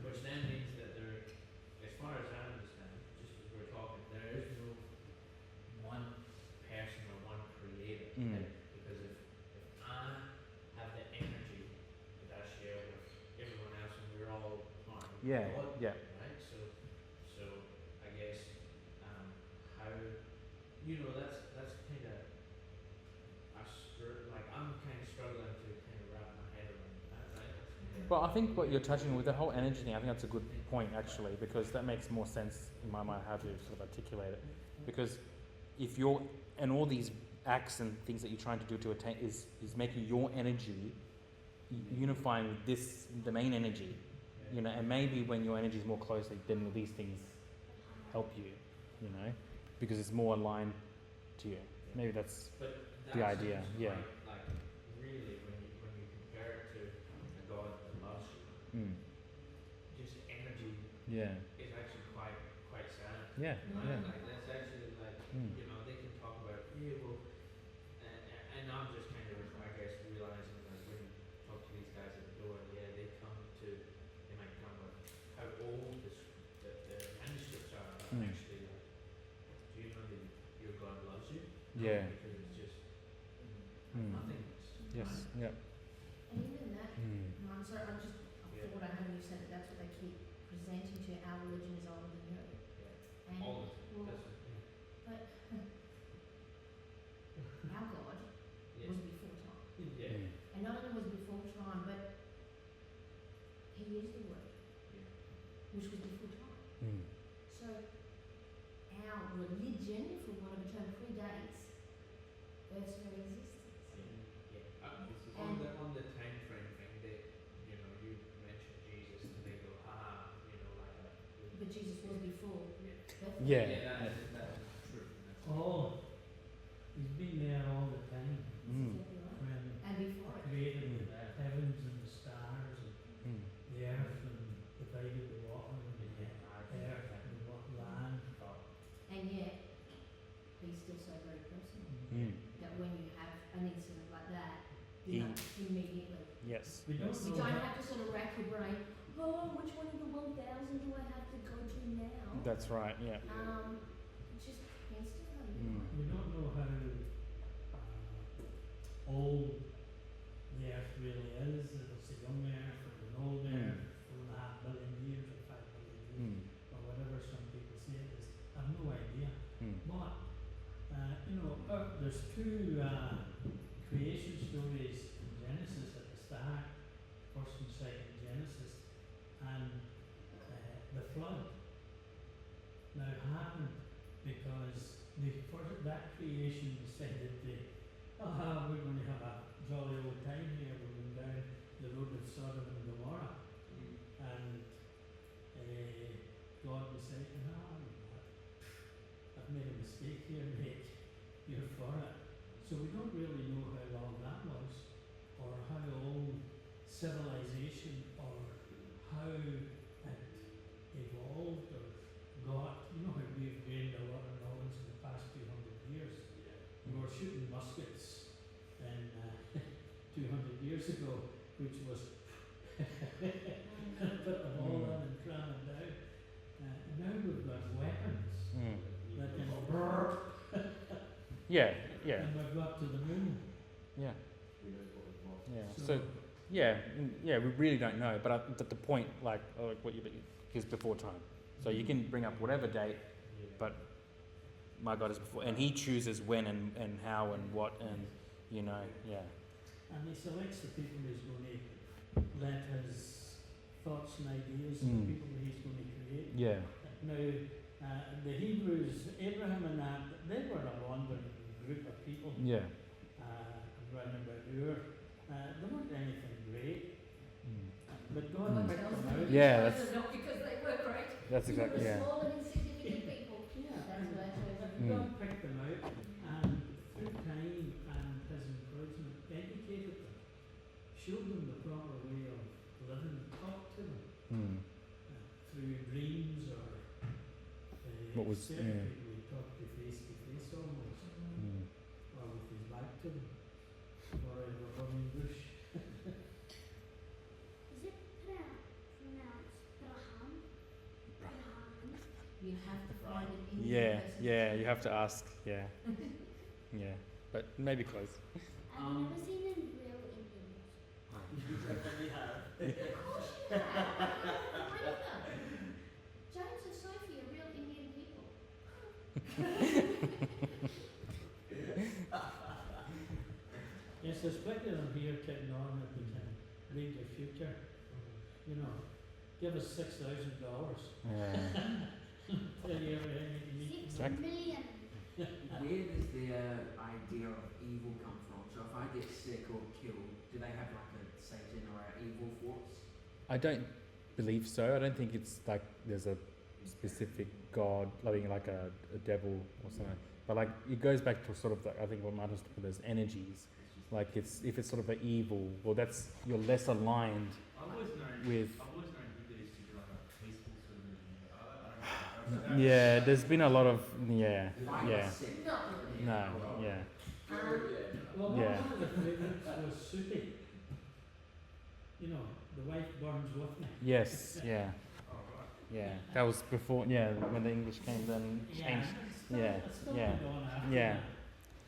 Which then means that there, as far as I understand, just as we're talking, there is no one person or one creator. Right? Because if I have the energy that I share with everyone else, and we're all part of Yeah. God, Yeah. right? So I guess how, you know, that's kind of like I'm kind of struggling to kind of wrap my head around that, right? That's kinda Well, I think what you're touching on with the whole energy thing, I think that's a good point actually, because that makes more sense in my mind how to sort of articulate it. Because if you're, and all these acts and things that you're trying to do to attain is making your energy unifying with this, the main energy, you know, and maybe when your energy is more closely, then these things help you, you know, because it's more aligned to you. Maybe that's But the that idea, seems yeah. like really when you compare it to a God that loves you, just energy Yeah. is actually quite sad. Yeah. Right? Yeah. Like that's actually like you know, they can talk about, yeah, well, and I'm just kind of, I guess, realizing that when you talk to these guys at the door, yeah, they might come with how old the manuscripts are. Actually, like, do you know that your God loves you? No, Yeah. because it's just nothingness. Yes. Right? Yeah. And even that, no, I'm sorry, I thought I heard you said that that's what they keep presenting to you, our religion is older than yours. Yeah. And, All well, that's it. but our God Yeah. was before time. Yeah. And not only was before time, but he is the word, Yeah. which was before time. So our religion, for want of a term, predates Earth's very existence. Yeah. And On the time frame thing, they, you know, you mentioned Jesus, and they go, you know, like a. but Jesus was before Bethlehem. Yeah. That is true. That's Oh, he's been there all the time. That's exactly right. When And before it. created the heavens and the stars and the earth and divided the water and the earth and the land. And yet, he's still so very personal that when you have an incident like that, you know, immediately. Yes. We don't You know don't how- have to sort of rack your brain, which one of the 1,000 do I have to go to now? That's right. Yeah. Just instantly. we don't know how old the earth really is. If it's a young earth or an old earth, 4.5 billion years or 5 billion years, or whatever some people say it is. I've no idea. But you know, there's two creation stories in Genesis at the start, first and second Genesis, and the flood now happened because that creation decided we're going to have a jolly old time here. We're going down the road of Sodom and Gomorrah, and God decided, I've made a mistake here, mate. You're for it. So we don't really know how long that was, or how old civilization, or how it evolved or got. You know how we've gained a lot of knowledge in the past 200 years. We were shooting muskets and 200 years ago, which was put them all in and cram them down. Now we've got weapons that can Yeah. Yeah. and we've got to the moon. Yeah. Yeah. So, yeah, we really don't know. But the point, like what you is before time. So you can bring up whatever date, but my God is before, and He chooses when and how and what, and you know, yeah. And He selects the people He's going to let His thoughts and ideas, the people that He's going to create. Yeah. Now, the Hebrews, Abraham and that, they were a wandering group of people. Yeah. Around about Ur. They weren't anything great, but God God picked tells them them out. Yeah, chose that's- them not because they were great. That's exactly, They yeah. were small and insignificant people. Yeah, That's why I chose them. God picked them out, and through time and His encouragement, educated them, showed them the proper way of living, talked to them. What was- certain yeah. people he talked to face almost, Mm. or with his back to them, or in a burning bush. Is it pronounced Braham? Brahman? You have to find it in the Yeah, person. yeah, you have to ask. Yeah, yeah, but maybe close. I've never seen a real Indian. We have. Of course you have. Three of them. James and Sophie are real Indian people. Yes, there's plenty of them here kicking on that we can read their future. You know, give us $6,000. Yeah. Tell you everything you need to know. 6 million. Where does their idea of evil come from? So if I get sick or killed, do they have like a Satan or an evil force? I don't believe so. I don't think it's like there's a specific god, like a devil or something. But like it goes back to sort of I think what Martin's talking about, those energies. Like if it's sort of an evil, well, that's you're less aligned I've always known with. Hindus to be like a peaceful sort of religion. I don't know. Yeah, there's been a lot of yeah, If I yeah, got sick, Not really. no, yeah, Well, Yeah. one of the favourites was Suti. You know, the wife burns with me. yes, yeah, Oh, right. yeah. That was before, yeah, when the English came, then changed. It's still, Yeah, it's still yeah, been going after yeah. that.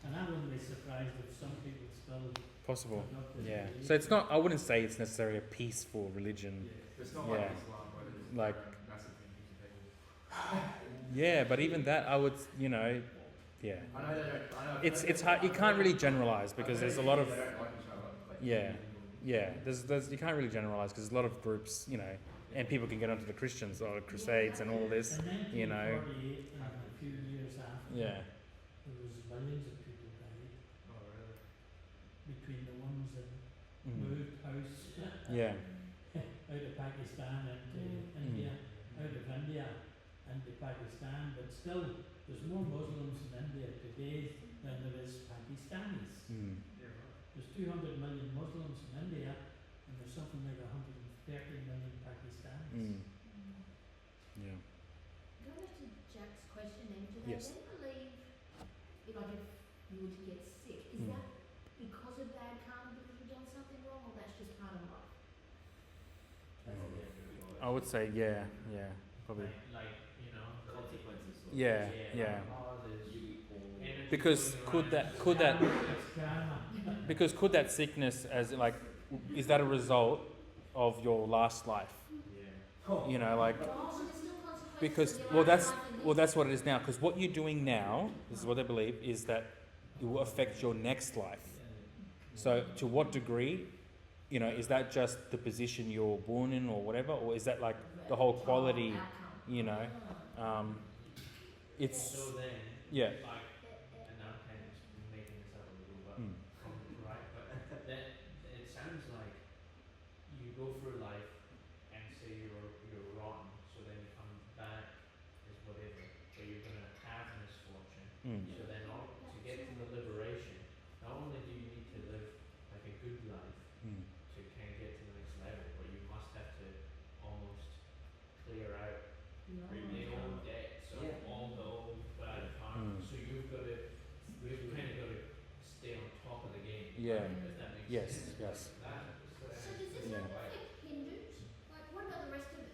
And I wouldn't be surprised if some people still Possible. adopt this Yeah. belief. So it's not. I wouldn't say it's necessarily a peaceful religion. It's not Yeah. like Islam where there's Like- massive things people. Yeah, but even that, I would, yeah. I know they don't. I know. It's hard. You can't really generalize because there's a lot of They don't like each other. Like, Yeah. yeah. There's you can't really generalize because there's a lot of groups, and people can get onto the Christians or crusades and all this. In you know. 1948 and a few years after, Yeah. there was millions of people died Oh, really? between the ones that Mm. moved house Yeah. out of Pakistan into India, out of India into Pakistan, but still there's more Muslims in India today than there is Pakistanis. Mm. Yeah, right. There's 200 million Muslims in India and there's something like 130 million Pakistanis. Mm. Yeah. Going back to Jack's question then, do Yes. they then believe, if you were to get sick, is Mm. that because of bad karma, because you've done something wrong, or that's just part of life? I would say yeah, probably. Like, Consequences. Sort of. Yeah, yeah. Causes, energy Because going could that It's karma. because could that sickness as like is that a result of your last life? Yeah. Like Oh, so there's still consequences because in your well own that's life and well this- that's what it is now. Because what you're doing now, this is what they believe, is that it will affect your next life. So to what degree, is that just the position you're born in or whatever, or is that like the whole quality? Outcome. It's So then, yeah. like, and I'm kind of just making this up a little bit, Mm. right? But that it sounds like you go through life and say you're rotten, so then you come back as whatever, but you're gonna have misfortune. Mm. So then, to get to the liberation, not only do you need to live like a good life Mm. to kind of get to the next level, but you must have to almost clear out the old debts of Yeah. all the old bad karma. Mm. So you've kind of got to stay on top of the game. Yeah. If that makes Yes, sense. yes. That, So does this Yeah. only affect Hindus? Like, what about the rest of us?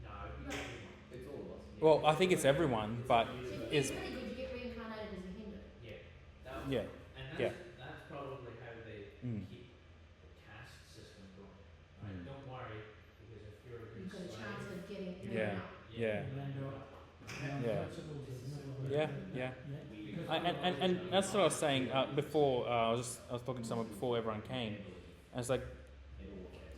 no, it'd be everyone. It's all of us. Well, I think it's everyone, but So is it's really good you get reincarnated as a Hindu. Yeah. That, yeah. And Yeah. that's probably how they Mm. keep the caste system going. Right? Mm. Don't worry, because if you're a good You've got a slave, chance of getting Yeah. out. Yeah. You end up Yeah. untouchables as never Yeah, been. yeah. Because And that's what I was saying before. I was talking to someone before everyone came. And it's like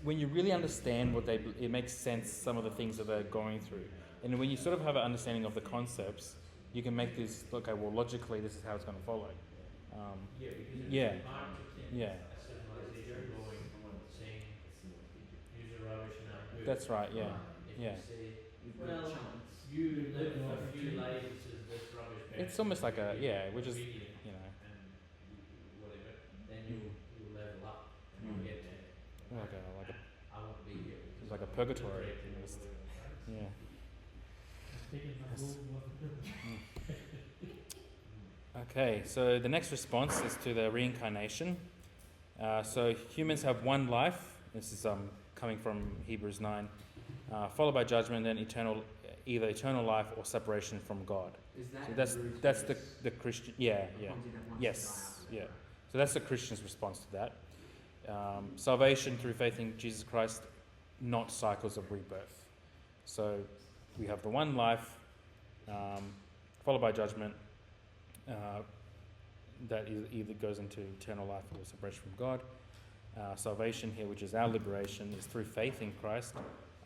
when you really understand what it makes sense some of the things that they're going through, and when you sort of have an understanding of the concepts, you can make this okay. Well, logically, this is how it's going to follow. yeah, because it's Yeah. hard to keep Yeah. a civilization going, saying use the rubbish and I'm good. That's right. Yeah. If Yeah. you say, We've got well, a chance. you live a few lives as this rubbish It's almost like a we're just obedient and whatever, then you level up and Mm. you get there. like a I want to be here. it's like a purgatory. Liberated or almost. whatever, right? Yeah. taking my Yes. gold one. Okay, so the next response is to the reincarnation. So humans have one life. This is coming from Hebrews 9, followed by judgment, then either eternal life or separation from God. Is that So that's the Christian. Yeah. Yes. Yeah. So that's the Christian's response to that. Salvation through faith in Jesus Christ, not cycles of rebirth. So we have the one life, followed by judgment, that either goes into eternal life or separation from God. Salvation here, which is our liberation, is through faith in Christ,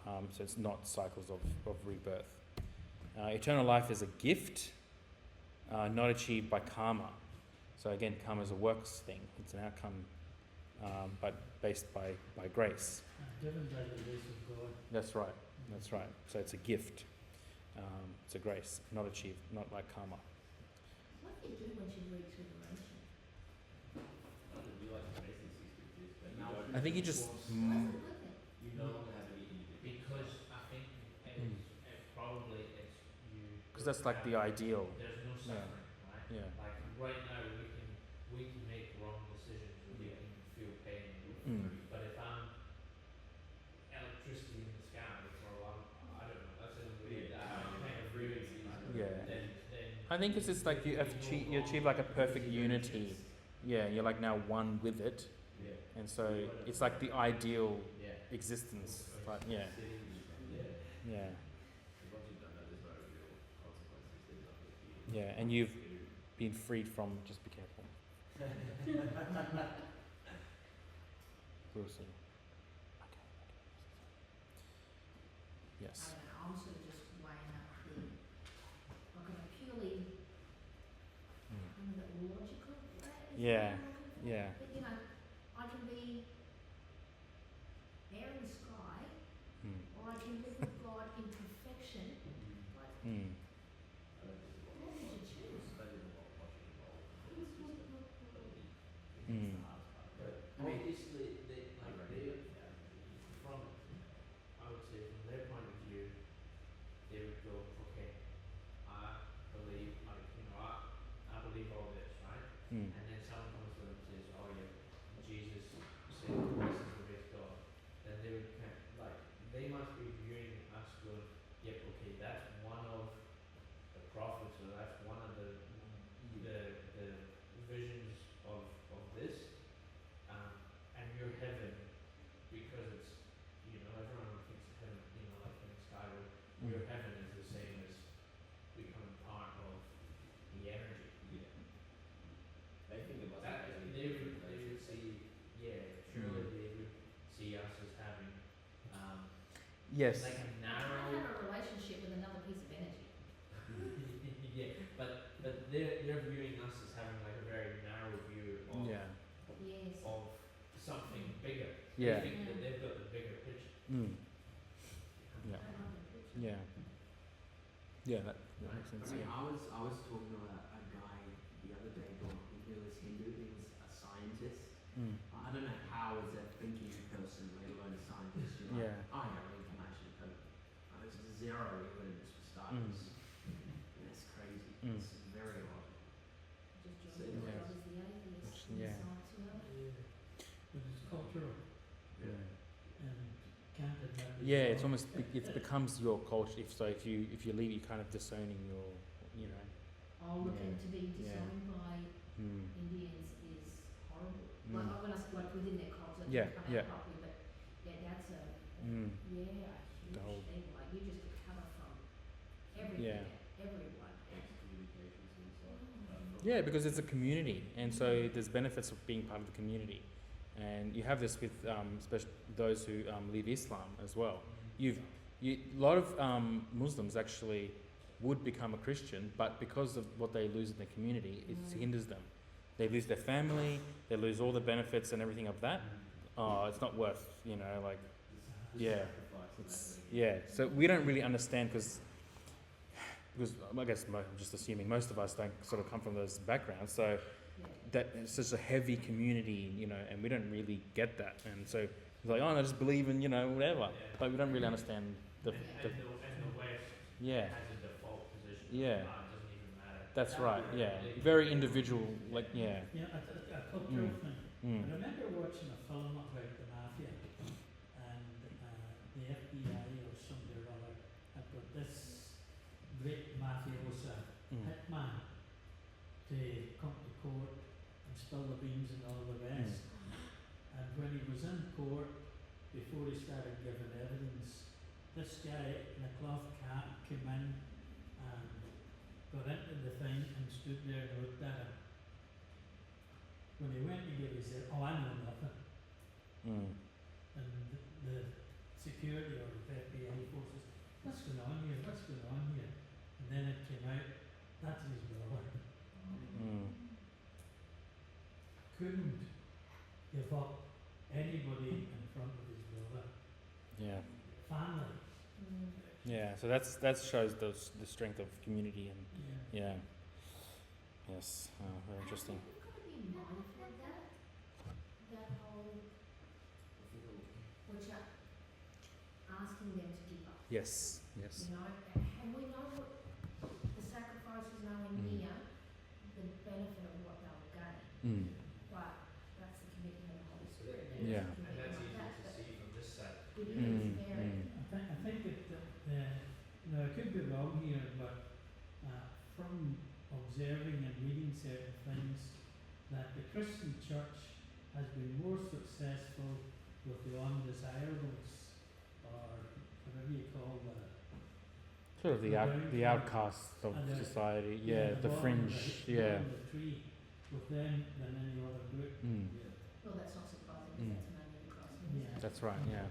so it's not cycles of rebirth. Eternal life is a gift, not achieved by karma. So again, karma is a works thing. It's an outcome, but based by grace. Given by the grace of God. That's right. That's right. So it's a gift. It's a grace, not achieved, not like karma. What do you do once you reach liberation? You like to basically cease to exist, but you Now, don't- I think you just. Why is it like that? you no longer have any individual. Because I think it's probably it's you. Because that's like the ideal. There's no suffering, right? Yeah. Like right now we can make wrong decisions, we can feel pain. Mm. But if I'm electricity in the sky for a lot, I don't know. That sounds weird. Kind of frequencies. Yeah. Then I think it's just like you achieve like a perfect unity. Yeah, you're like now one with it, Yeah. and so it's like the ideal yeah. existence. But yeah, yeah, Once you've done that, there's no real consequences. There's nothing you yeah, and you've been freed from. Just be careful. Bruce. Okay. Yes. I don't know, I'm sort of just weighing up the, like on a purely Mm. kind of logical way. is Yeah, what I'm looking for. yeah. But you know, I can be there in the sky, Mm. or I can live with God in perfection. Like, Mm. what would you choose? Mm. But obviously, they from I would say from their point of view, they would go, okay, I believe I believe all this, right? Mm. And then someone comes to them and says, oh yeah, Jesus said this is the way to God. Then they would kind of, like, they must be viewing us going, yep, okay, that's one of the prophets, or that's one of the visions of this. And your heaven, because it's, everyone thinks heaven, like in the sky, your heaven is the same as becoming part of the energy. Yeah. They think it must That, be they would see, surely they would see us as having, Yes. like a I narrow, can't have a relationship with another piece of energy. but they're viewing us as having like a very narrow view of, Yeah. Yes. of something bigger. Yeah. They think that they've got the bigger picture. Mm. I Yeah. don't like the picture. Yeah. Yeah. That makes sense. I mean, Yeah. I was talking to a guy the other day who was Hindu. He was a scientist. Mm. I don't know how as a thinking person, let alone a scientist, you're like, Yeah. oh yeah, reincarnation, but there's zero evidence for starters. That's crazy. Mm. It's very odd. Just So, join yeah. God as the atheist in Yeah. the science world. But it's cultural Yeah. and can't it not be Yeah, it's wrong? almost it becomes your culture. If you leave, you're kind of disowning your, you know. Oh, look, Yeah. and to be Yeah. disowned by Mm. Indians is horrible. Mm. Like, when I say, like within their culture, it Yeah, doesn't come yeah. out properly, but that's a Mm. huge whole- thing. Like, you just recover from everything, everyone. excommunications and stuff. Mm. Yeah, because it's a community, and so there's benefits of being part of the community, and you have this with especially those who leave Islam as well. A lot of Muslims actually would become a Christian, but because of what they lose in the community, it hinders them. They lose their family, they lose all the benefits and everything of that. Oh, it's not worth, like, yeah, it's, yeah. So we don't really understand because I guess I'm just assuming most of us don't sort of come from those backgrounds. So Yeah. that it's such a heavy community, and we don't really get that. And so it's like, oh, no, just believe in, whatever. But we don't really understand the And the West yeah. has a default Yeah. It doesn't even matter. That's That right. would be Yeah. ridiculous. Very individual. Like yeah. Yeah, a cultural thing. Mm. I remember watching a film about the mafia, and the FBI or somebody or other had got this great mafiosa hitman to come to court and spill the beans and all the rest. And when he was in court, before he started giving evidence, this guy in a cloth cap came in and got into the thing and stood there and looked at him. When he went to give his, oh, I know nothing. And the security or the FBI forces, what's going on here? What's going on here? And then it came out, that's his brother. Couldn't give up anybody in front of his brother. Yeah. Family. Yeah. So that shows the strength of community and yeah. Yes. Very interesting. We've got to be mindful of that whole, which are asking them to give up. Yes. Yes. You know, and we know what the sacrifice is nowhere near the benefit of what they'll gain. But that's the commitment of the Holy Spirit. Yeah. And that's easy to see from this side. It is very. I think that, now I could be wrong here, but from observing and reading certain things, that the Christian church has been more successful with the undesirables, or whatever you call the Sort of the outcasts of society. Yeah. The fringe. Yeah. the tree with them than any other group. Well, that's not surprising because that's mainly the cross. Yeah. That's right. Yeah.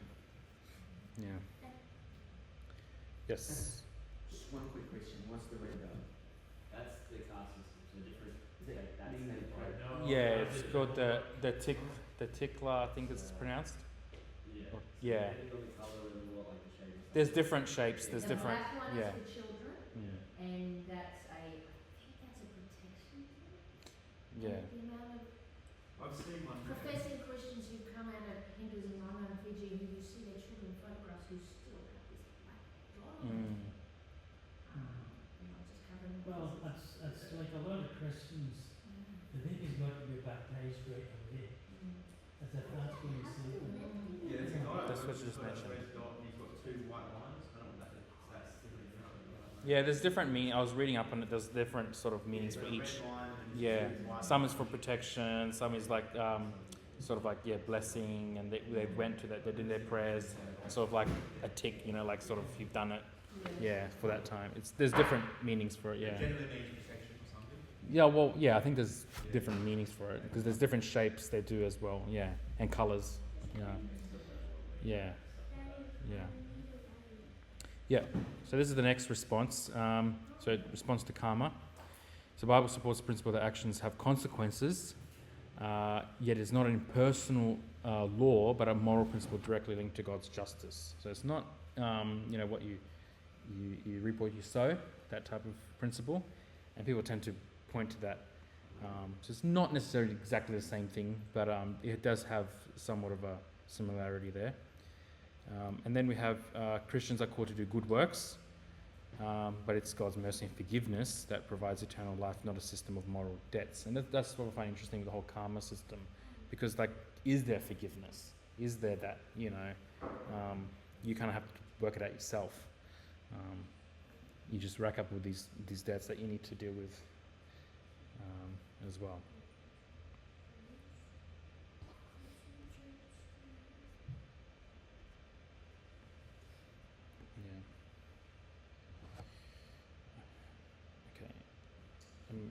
Yeah. Yes. Just one quick question. What's the red dot? That's the caste system, so different. Is it That's meaning the that point. Yeah. It's called the tikla. I think it's pronounced. Yeah. Or- yeah. Depending on the colour and what, like the shape. and There's stuff. different shapes. There's The different. black one Yeah. is for children, and that's I think that's a protection thing. Yeah. The amount of I've seen one. professing Christians who come out of Hinduism, I know in Fiji, who you see their children photographs who still have this black dot on them. You know, just covering them. Well, that's like a lot of Christians, the baby's got to be baptized right away, as if that's going to save them. Yeah, there's a guy. That's what you just who's got a mentioned. red dot and he's got two white lines. I don't know what that is. That's different. Yeah. There's different meaning. I was reading up on it. There's different sort of meanings for each. Yeah. Some is for protection. Some is like sort of like blessing, and they went to that. They did their prayers. Sort of like a tick. You know, like sort of you've done it. Yeah, for that time. There's different meanings for it. Yeah. Generally means protection or something. Yeah. Well. Yeah. I think there's different meanings for it because there's different shapes they do as well. Yeah, and colors. Yeah. Yeah. Yeah. Yeah. So this is the next response. So response to karma. So the Bible supports the principle that actions have consequences, yet it's not an impersonal law, but a moral principle directly linked to God's justice. So it's not, what you reap what you sow, that type of principle, and people tend to point to that. So it's not necessarily exactly the same thing, but it does have somewhat of a similarity there. And then we have Christians are called to do good works, but it's God's mercy and forgiveness that provides eternal life, not a system of moral debts. And that's what I find interesting with the whole karma system, because is there forgiveness? Is there that, you kind of have to work it out yourself. You just rack up with these debts that you need to deal with as well.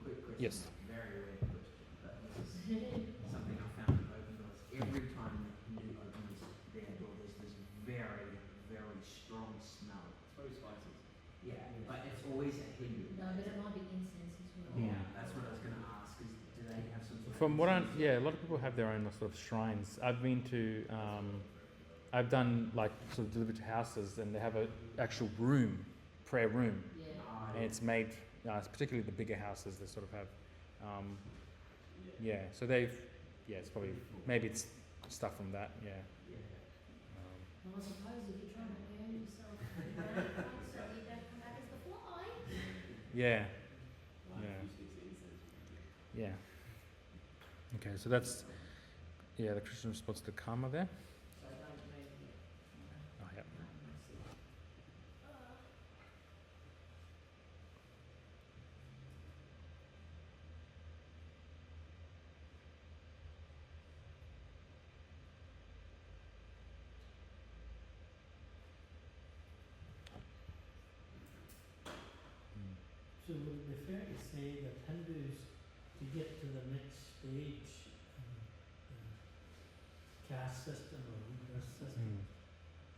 Quick question. Yes. Very rare question, but this is something I found in open doors. Every time that Hindu opens their door, there's this very, very strong smell. It's very spicy. Yeah, but it's always a Hindu. No, but it might be incense as well. Yeah, that's what I was going to ask. Do they have some sort of From what incense? a lot of people have their own sort of shrines. I've been to, I've done sort of delivered to houses, and they have an actual room, prayer room, Yeah. and it's made. It's particularly the bigger houses they sort of have. So it's probably maybe it's stuff from that. Yeah. Well, I suppose if you're trying to earn yourself, so you don't come back as the fly. Yeah. Light Yeah. a few sticks of incense would be good. Yeah. Okay, so that's the Christian response to karma there. So don't move yet. Oh yeah. So would it be fair to say that Hindus, to get to the next stage in the caste system or rebirth system,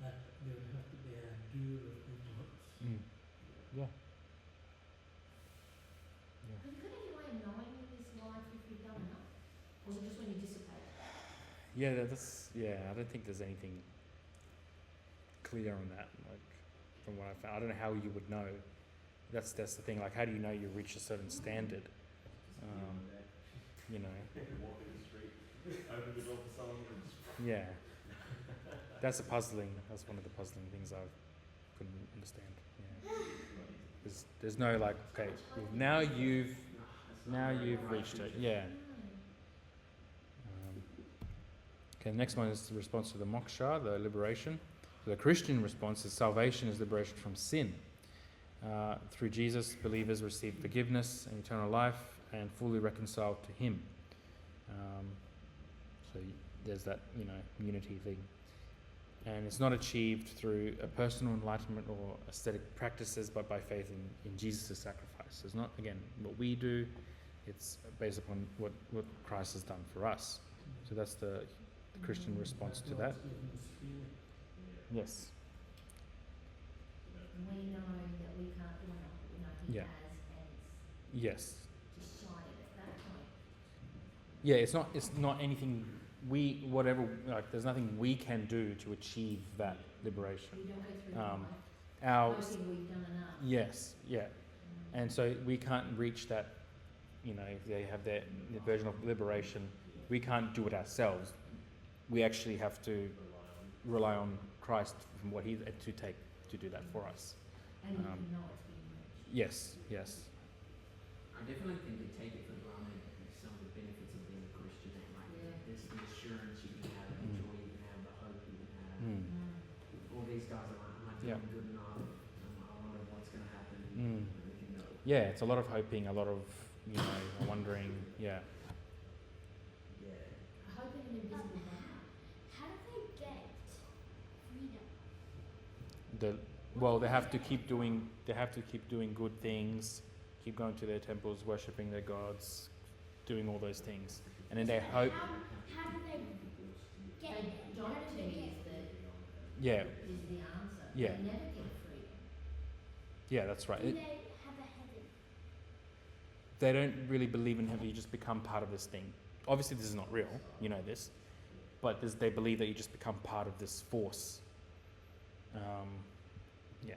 that there would have to be a doer of good works? Yeah. Have you got any way of knowing in this life if you've done enough? Or is it just when you dissipate? I don't think there's anything clear on that. Like from what I found, I don't know how you would know. That's the thing. Like, how do you know you reach a certain standard? You know. Walk in the street, open the door for someone and just Yeah. That's one of the puzzling things I couldn't understand. Yeah. There's no like, okay, now you've reached it. Yeah. Okay, the next one is the response to the moksha, the liberation. So the Christian response is salvation is liberation from sin. Through Jesus, believers receive forgiveness and eternal life and fully reconciled to Him. So there's that, unity thing. And it's not achieved through a personal enlightenment or ascetic practices, but by faith in Jesus' sacrifice. It's not, again, what we do, it's based upon what Christ has done for us. So that's the Christian response to that. God's given us freely. Yes. We know that we can't do enough, but we know He Yeah. has, and Yes. it's decided at that point. Yeah, it's not anything there's nothing we can do to achieve that liberation. We don't go through Um, life Our hoping we've done enough. Yes, yeah. And so we can't reach that, if they have their version of liberation, we can't do it ourselves. We actually have to rely on Christ from what He to do that for us. And you can know it's being reached. Yes, yes. I definitely think they take it for granted some of the benefits of being a Christian. Like there's the assurance you can have, the joy you can have, the hope you can have. All these guys are like, am I doing good enough? I wonder what's going to happen. Yeah, it's a lot of hoping, a lot of, wondering, yeah. Hoping an invisible God. How do they get freedom? They have to keep doing good things, keep going to their temples, worshipping their gods, doing all those things. And then they hope. How do they get And it? John How do they T get Yeah, is the answer. Yeah. They never get freedom. yeah, that's right. Do they have a heaven? They don't really believe in heaven. You just become part of this thing. Obviously, this is not real. You know this, but they believe that you just become part of this force. Yeah,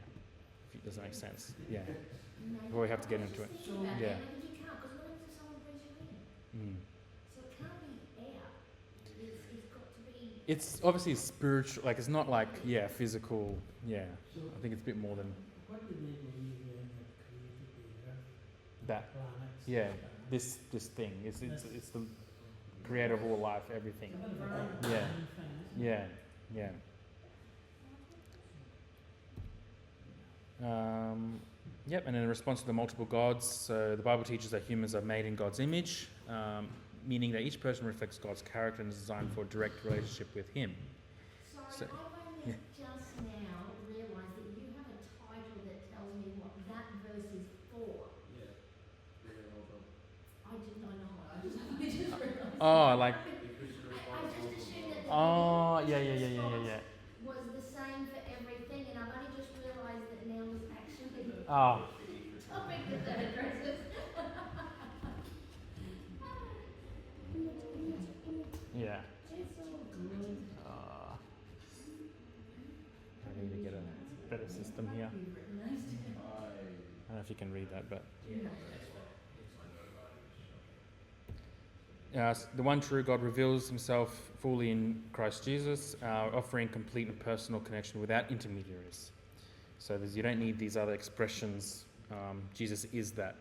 if it doesn't make sense. Yeah. Well, we have to get into it. Yeah. Because you can't, because what if someone brings you in? So it can't be air. It's got to be. It's obviously spiritual. Like, it's not like physical. Yeah, So I think it's a bit more than what do they believe in that created the earth, that. planets? Yeah, and stars? this thing. It's the creator of all life, everything. It's a bit of a Yeah. divine thing, isn't it? Yeah. Yep, and in response to the multiple gods, so the Bible teaches that humans are made in God's image, meaning that each person reflects God's character and is designed for a direct relationship with Him. Sorry, I've only just now realised that you have a title that tells me what that verse is for. Yeah. Yeah, well done. I know. I just realised. Oh, like, The Christian I response just assumed that the oh, Christian yeah. response was the same for everything, and I've only just realised that now was actually the Oh, topic that that addresses. yeah. It's all good. I need to get a better system here. We've written those down. I don't know if you can read that, but the one true God reveals Himself fully in Christ Jesus, offering complete and personal connection without intermediaries. So you don't need these other expressions Jesus is that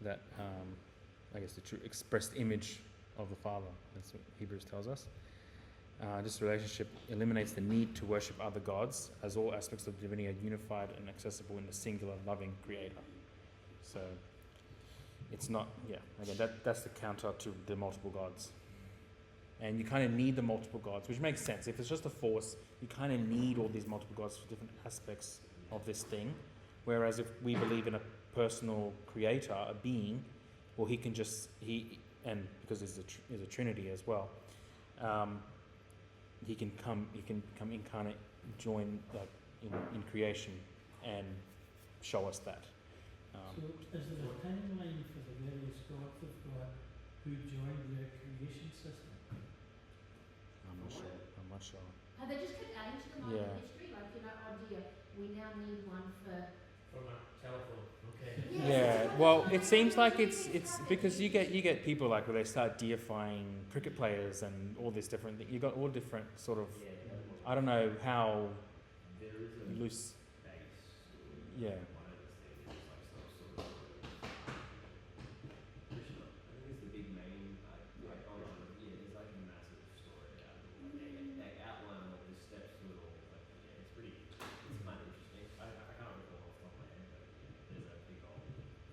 I guess the true expressed image of the Father. That's what Hebrews tells us. This relationship eliminates the need to worship other gods, as all aspects of divinity are unified and accessible in the singular, loving Creator. So it's not, again, that's the counter to the multiple gods. And you kind of need the multiple gods, which makes sense. If it's just a force, you kind of need all these multiple gods for different aspects of this thing. Whereas if we believe in a personal creator, a being, well, he can just, and because there's a Trinity as well, he can come incarnate, join like in creation and show us that. So is there a timeline for the various gods of God who joined their creation system? I'm not sure. Have they just kept adding to the modern history? Like, oh dear, we now need one for... From a telephone, okay. Yeah, well, it seems like it's because you get people like where they start deifying cricket players and all this different thing. You've got all different sort of, I don't know how There is a loose. base. Yeah. One of the things is like some sort of Krishna. I think it's the big main. There's like a massive story about it. Like they outline all the steps to it all. Like, it's pretty. It's kind of interesting. I can't recall off the top of my head, but there's a big old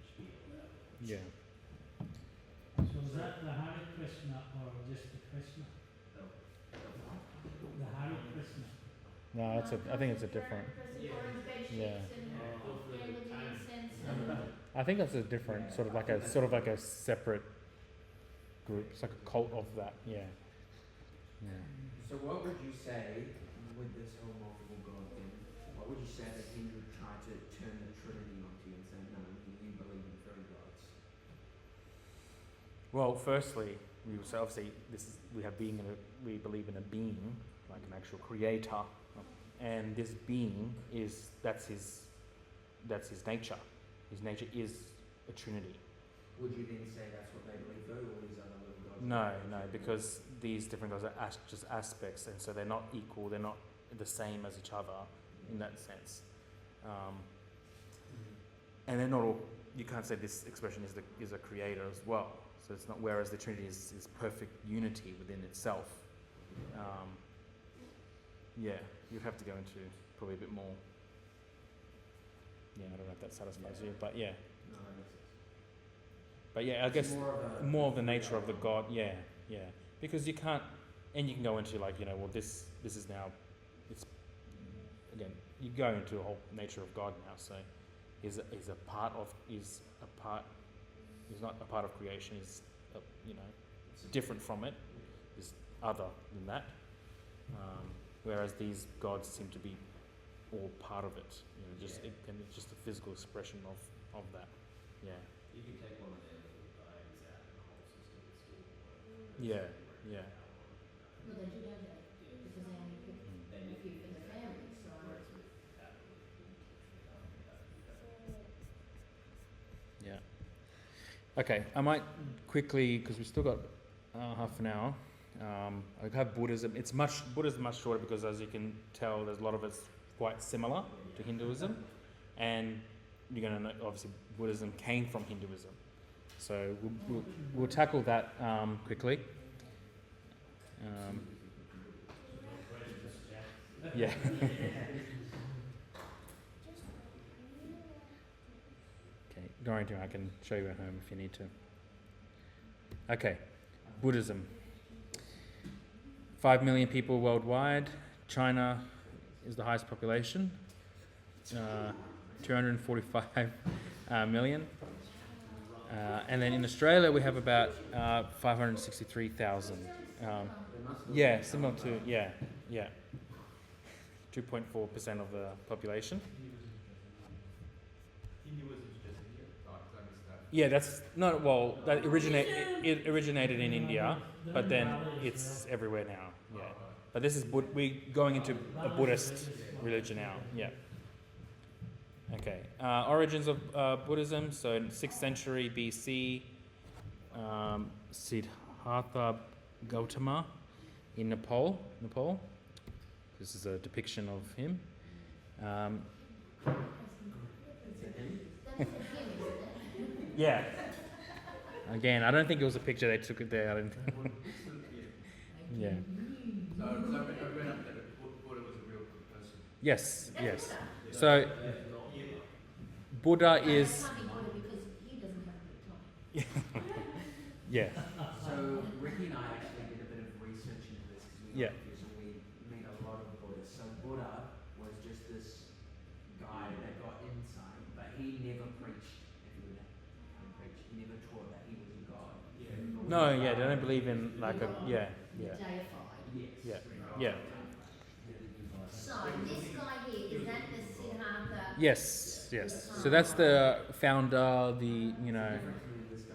spiel about it. Yeah. So is that the Hare Krishna or just the Krishna? No. The Hare Krishna. No, I think it's a different. Yeah. I think that's a different sort of like a separate group. It's like a cult of that. Yeah. So what would you say with this whole multiple God thing? What would you say that Hindu would try to turn the Trinity onto you and say, no, you believe in three gods? Well, firstly, we would say obviously we believe in a being, like an actual creator, and this being that's his nature. His nature is a Trinity. Would you then say that's what they believe though, or these other little gods? No, because these different gods are just aspects, and so they're not equal. They're not the same as each other in that sense. And they're not all. You can't say this expression is a creator as well. So it's not. Whereas the Trinity is perfect unity within itself. You'd have to go into probably a bit more. Yeah, I don't know if that satisfies you, but yeah. No, that makes sense. But yeah, I It's guess more of the nature of the God. Yeah. Because you can't, and you can go into like well this is now, it's again you go into the whole nature of God now. So he's not a part of creation. He's different from it. He's other than that. Whereas these gods seem to be all part of it. It's just a physical expression of that. Yeah. You can take one of their little diaries out and the whole system would still work. Yeah. Well, they do know that because they only pick a few for the family, so... Yeah. Okay, I might quickly, because we've still got half an hour. I have Buddhism. Buddhism is much shorter because, as you can tell, there's a lot of it's quite similar to Hinduism, and you're going to know obviously Buddhism came from Hinduism. So we'll tackle that quickly. Yeah. Okay, don't worry, I can show you at home if you need to. Okay, Buddhism. 5 million people worldwide. China is the highest population. 245 million. And then in Australia we have about 563,000. Similar to 2.4% of the population. Hinduism's just India. I missed that. Yeah, it originated in India, but then it's everywhere now. Yeah, but this is we're going into a Buddhist religion now. Yeah. Okay. Origins of Buddhism. So in 6th century BC, Siddhartha Gautama in Nepal. This is a depiction of him. Yeah. Again, I don't think it was a picture they took it there. I don't think. Yeah. So, because I read up that Buddha was a real person. Yes. Yes. Yeah. So Not Buddha No, is. that can't be Buddha because he doesn't have a good time. Yeah. So Ricky and I actually did a bit of research into this because we Yeah. got confused and we meet a lot of Buddhists. So Buddha was just this guy that got insight, but he never preached. If you would preach, he never taught that he was a god. Yeah. No. Yeah. They don't believe in like a. Yeah. Yeah. Deified. Yes. Yeah. Yeah. So this guy here, is that the Siddhartha? Yes. Yes. So that's the founder. The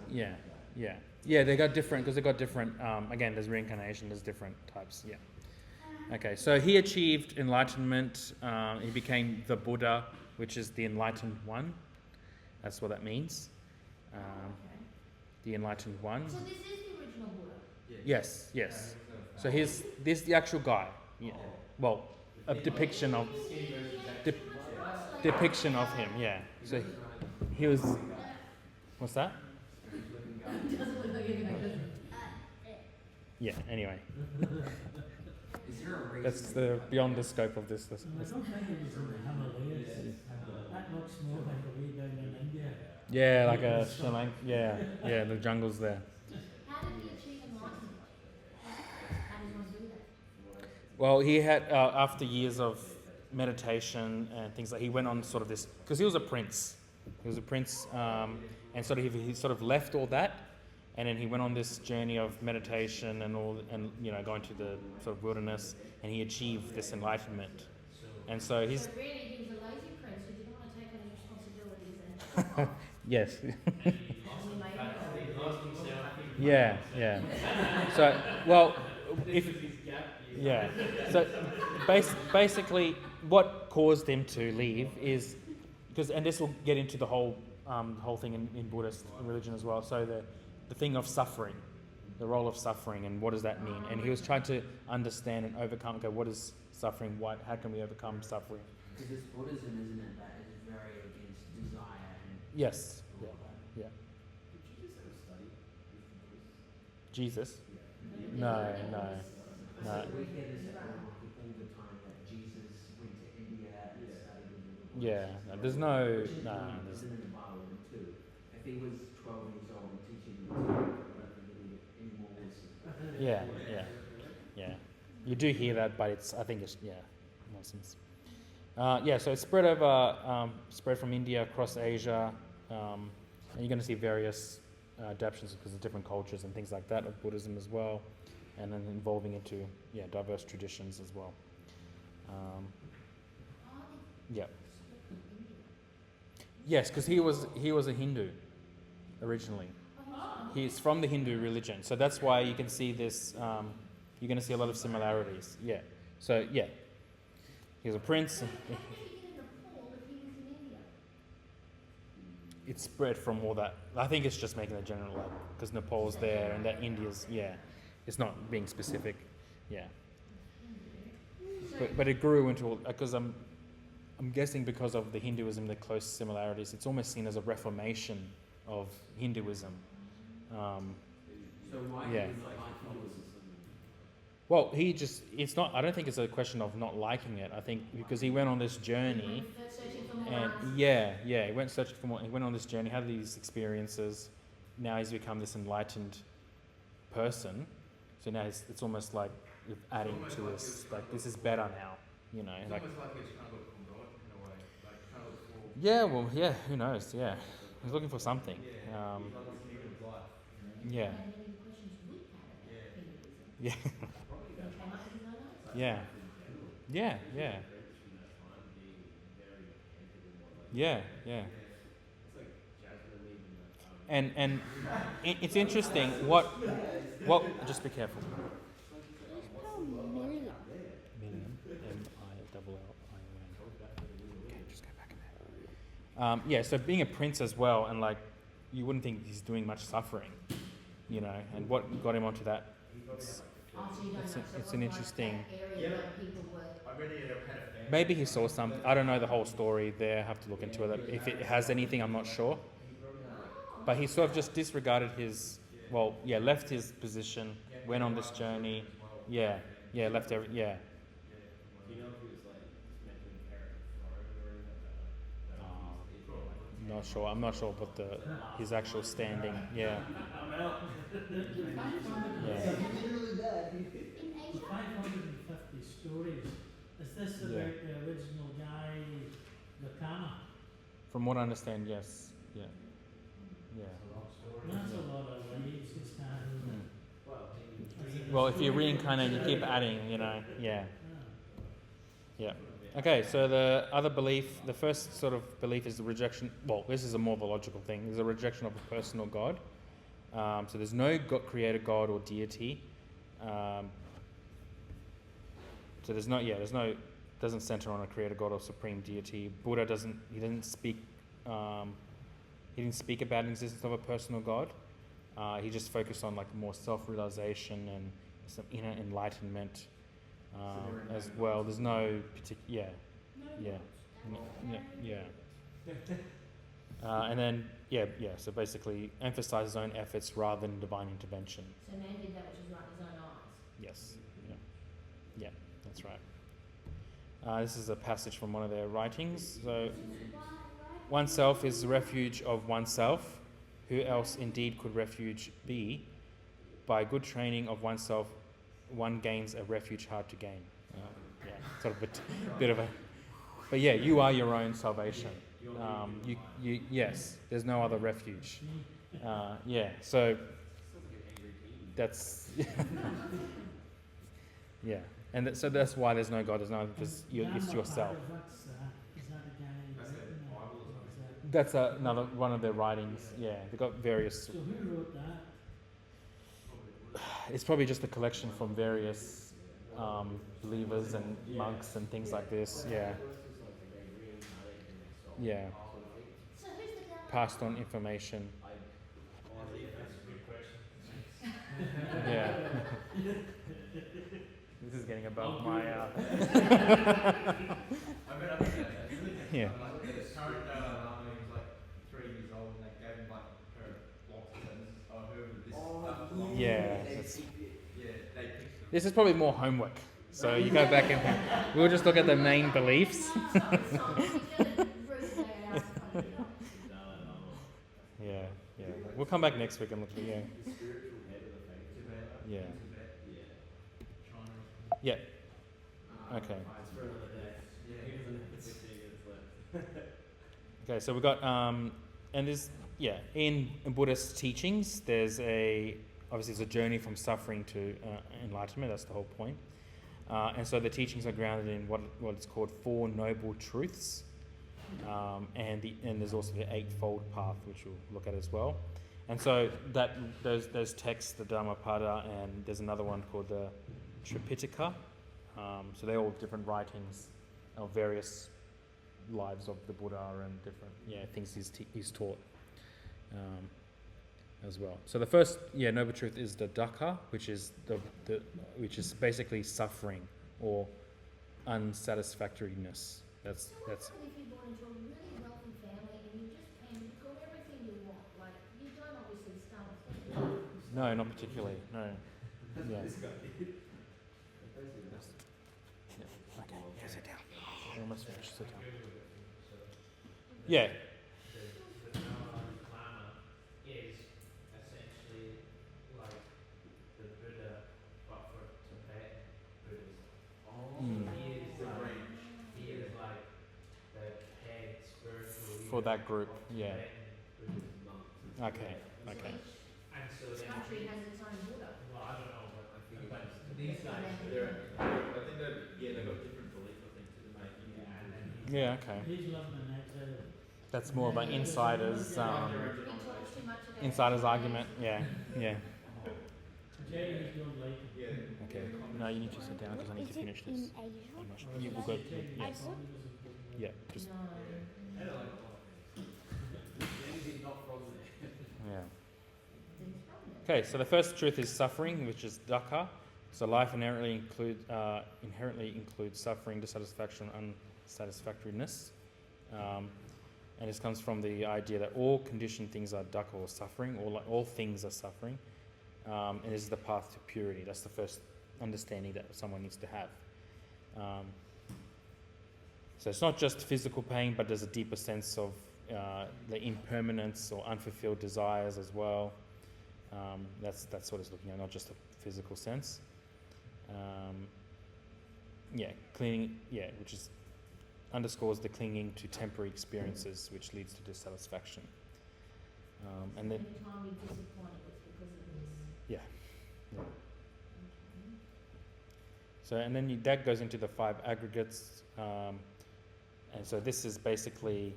Yeah. Yeah. Yeah. They got different because they got different. Again, there's reincarnation. There's different types. Yeah. Okay. So he achieved enlightenment. He became the Buddha, which is the enlightened one. That's what that means. Okay. The enlightened one. So this is the original Buddha. Yes. Yes. So here's this the actual guy. Yeah. Well, a depiction of depiction of him. Yeah. So he was. What's that? Doesn't look like anything, does it? Yeah. Anyway, Is there a reason? that's the beyond the scope of this. And I don't think it was in the Himalayas. That looks more like a way down in India. Yeah, like a Sri Lanka. Yeah. Yeah. The jungles there. How did he achieve enlightenment? How does one do that? Well, he had after years of meditation and things like he went on sort of this because he was a prince. He was a prince, and sort of he sort of left all that, and then he went on this journey of meditation and all, and going to the sort of wilderness, and he achieved this enlightenment. And so he's So really, he was a lazy prince who didn't want to take on any responsibilities and yes, we made him He lost himself. yeah, yeah. So well, if yeah, so basically, what caused him to leave is because, and this will get into the whole thing in Buddhist religion as well. So the thing of suffering, the role of suffering, and what does that mean? And he was trying to understand and overcome. Okay, what is suffering? How can we overcome suffering? Because it's Buddhism, isn't it, that is very against desire and Yes. all Yeah. of that. Yeah. Did you just have a study with Buddhists? Jesus? Yeah. No, no. No. We hear this all the time that Jesus went to India and studied with the Buddhists. Yeah. No, there's no. Which is No. not There's, in the Bible too. If he was 12 years old and teaching you, I don't think he needed any more wisdom. yeah. Yeah. Yeah. You do hear that, but I think it's nonsense. Yeah. So it spread over, spread from India across Asia, and you're going to see various adaptations because of different cultures and things like that of Buddhism as well, and then evolving into diverse traditions as well. Yeah. Yes, because he was a Hindu originally. He's from the Hindu religion, so that's why you can see this. You're going to see a lot of similarities. Yeah. So yeah, he was a prince. How did he get in Nepal if he was in India? It spread from all that. I think it's just making a general because Nepal's there and that India's it's not being specific. Yeah. But it grew into because I'm guessing because of the Hinduism, the close similarities. It's almost seen as a reformation of Hinduism. So why Yeah. he was not like Hinduism? Well, it's not, I don't think it's a question of not liking it. I think because he went on this journey Searching for more and answers. he went searching for more, he went on this journey, had these experiences. Now he's become this enlightened person. So now it's almost like adding to this, like this is better now, It's like, almost like it's kind of look for God in a way, like kind of look for. yeah, well, yeah, who knows, yeah. He's looking for something. Yeah. He's like what's the meaning of life? Yeah, And any questions we had about Yeah. Hinduism. yeah, Probably He came up with his own answer. yeah, yeah, yeah, From that time being very educated in what like. yeah, yeah. It's like Jasmine leaving that. And it's interesting what just be careful. Million, M-I-L-L-I-O-N. Okay, just go back in there. So being a prince as well, and like you wouldn't think he's doing much suffering, and what got him onto that? It's, Oh, so you don't It's know. a- So it's it an was interesting- Like that area where people were. I really had a fan. maybe he saw something. I don't know the whole story there. I have to look into it. If it has anything, I'm not sure. Oh, but he sort of just disregarded his, left his position, went on this journey. Yeah, yeah, left every, yeah. Do you know if he was like meant to inherit the throne or anything like that? Not sure. I'm not sure about his actual standing. Yeah. Yeah. In The Asia? 550 stories. Is this about Yeah. the original guy, Lakana? From what I understand, yes. Yeah. Yeah. That's a lot of lives he's had. Mm. Well, if you reincarnate, you keep adding. Yeah. Yeah. Yeah. Okay, so the other belief, the first sort of belief is the rejection. Well, this is a more of a logical thing. There's a rejection of a personal God. So there's no creator God or deity. So there's no, doesn't center on a creator God or supreme deity. Buddha he didn't speak about the existence of a personal God. He just focused on like more self-realization and some inner enlightenment as well. There's no particular, and then so basically emphasize his own efforts rather than divine intervention. So man did that which is right in his own eyes. Yes, yeah, that's right. This is a passage from one of their writings. So, oneself is the refuge of oneself. Who else indeed could refuge be? By good training of oneself, one gains a refuge hard to gain. Sort of a bit of a. But yeah, you are your own salvation. Yes, there's no other refuge. So that's yeah, and so that's why there's no God. There's no because it's yourself. That's another one of their writings. Yeah, they've got various. So who wrote that? It's probably just a collection from various believers and monks and things like this. Yeah. Yeah. So who's the devil? Passed on information. That's a good question. Yeah. This is getting above my. I mean, Yeah. His current Lama, he was like 3 years old, and they gave him like her lots of sentences. I heard this stuff. Yeah. They picked This is probably more homework. So you go back and we'll just look at the main beliefs. Yeah. We'll come back next week and look at the spiritual head of the faith. Yeah. Yeah. Yeah. Okay. It's for another day. Yeah, he doesn't have 15 minutes left. Okay, so we've got, and there's, in Buddhist teachings, obviously it's a journey from suffering to enlightenment, that's the whole point. And so the teachings are grounded in what is called 4 noble truths, and there's also the 8-fold path, which we'll look at as well. And so those texts, the Dhammapada, and there's another one called the Tripitaka, so they're all different writings of various lives of the Buddha and different things he's taught as well. So the first noble truth is the dukkha, which is which is basically suffering or unsatisfactoriness. That's. So what if you're born into a really wealthy family and you just got everything you want? Like you don't obviously start with No, not particularly. No. Yeah. Okay. Yeah, sit down. We're almost finished. Sit down. Yeah. The Dalai Lama is essentially like the Buddha, but for Tibetan Buddhism. He is like the head spiritual leader For that group, of yeah. Tibetan Buddhism. Okay. And so Each then country has its own Buddha. well, I don't know, but These these guys, They've got different beliefs, I think, to the making. and then Yeah. Okay. He's living in exile. That's more of an insider's He talks too much about insider's argument. Yeah. Yeah. Chinese don't like him. Yeah. Okay. No, you need to sit down because I need to finish this. You will go. Yes. Yeah. Just. No. I don't like a lot of things. Anything not from there. Yeah. Things from it. Okay. So the first truth is suffering, which is dukkha. So life inherently includes suffering, dissatisfaction, unsatisfactoriness. And this comes from the idea that all conditioned things are dukkha or suffering, or like all things are suffering. And this is the path to purity. That's the first understanding that someone needs to have. So it's not just physical pain, but there's a deeper sense of the impermanence or unfulfilled desires as well. That's what it's looking at, not just a physical sense. Clinging, which is underscores the clinging to temporary experiences, which leads to dissatisfaction. And then, every time you're disappointed, it's because of this. yeah. Okay. So, and then that goes into the 5 aggregates. And so this is basically,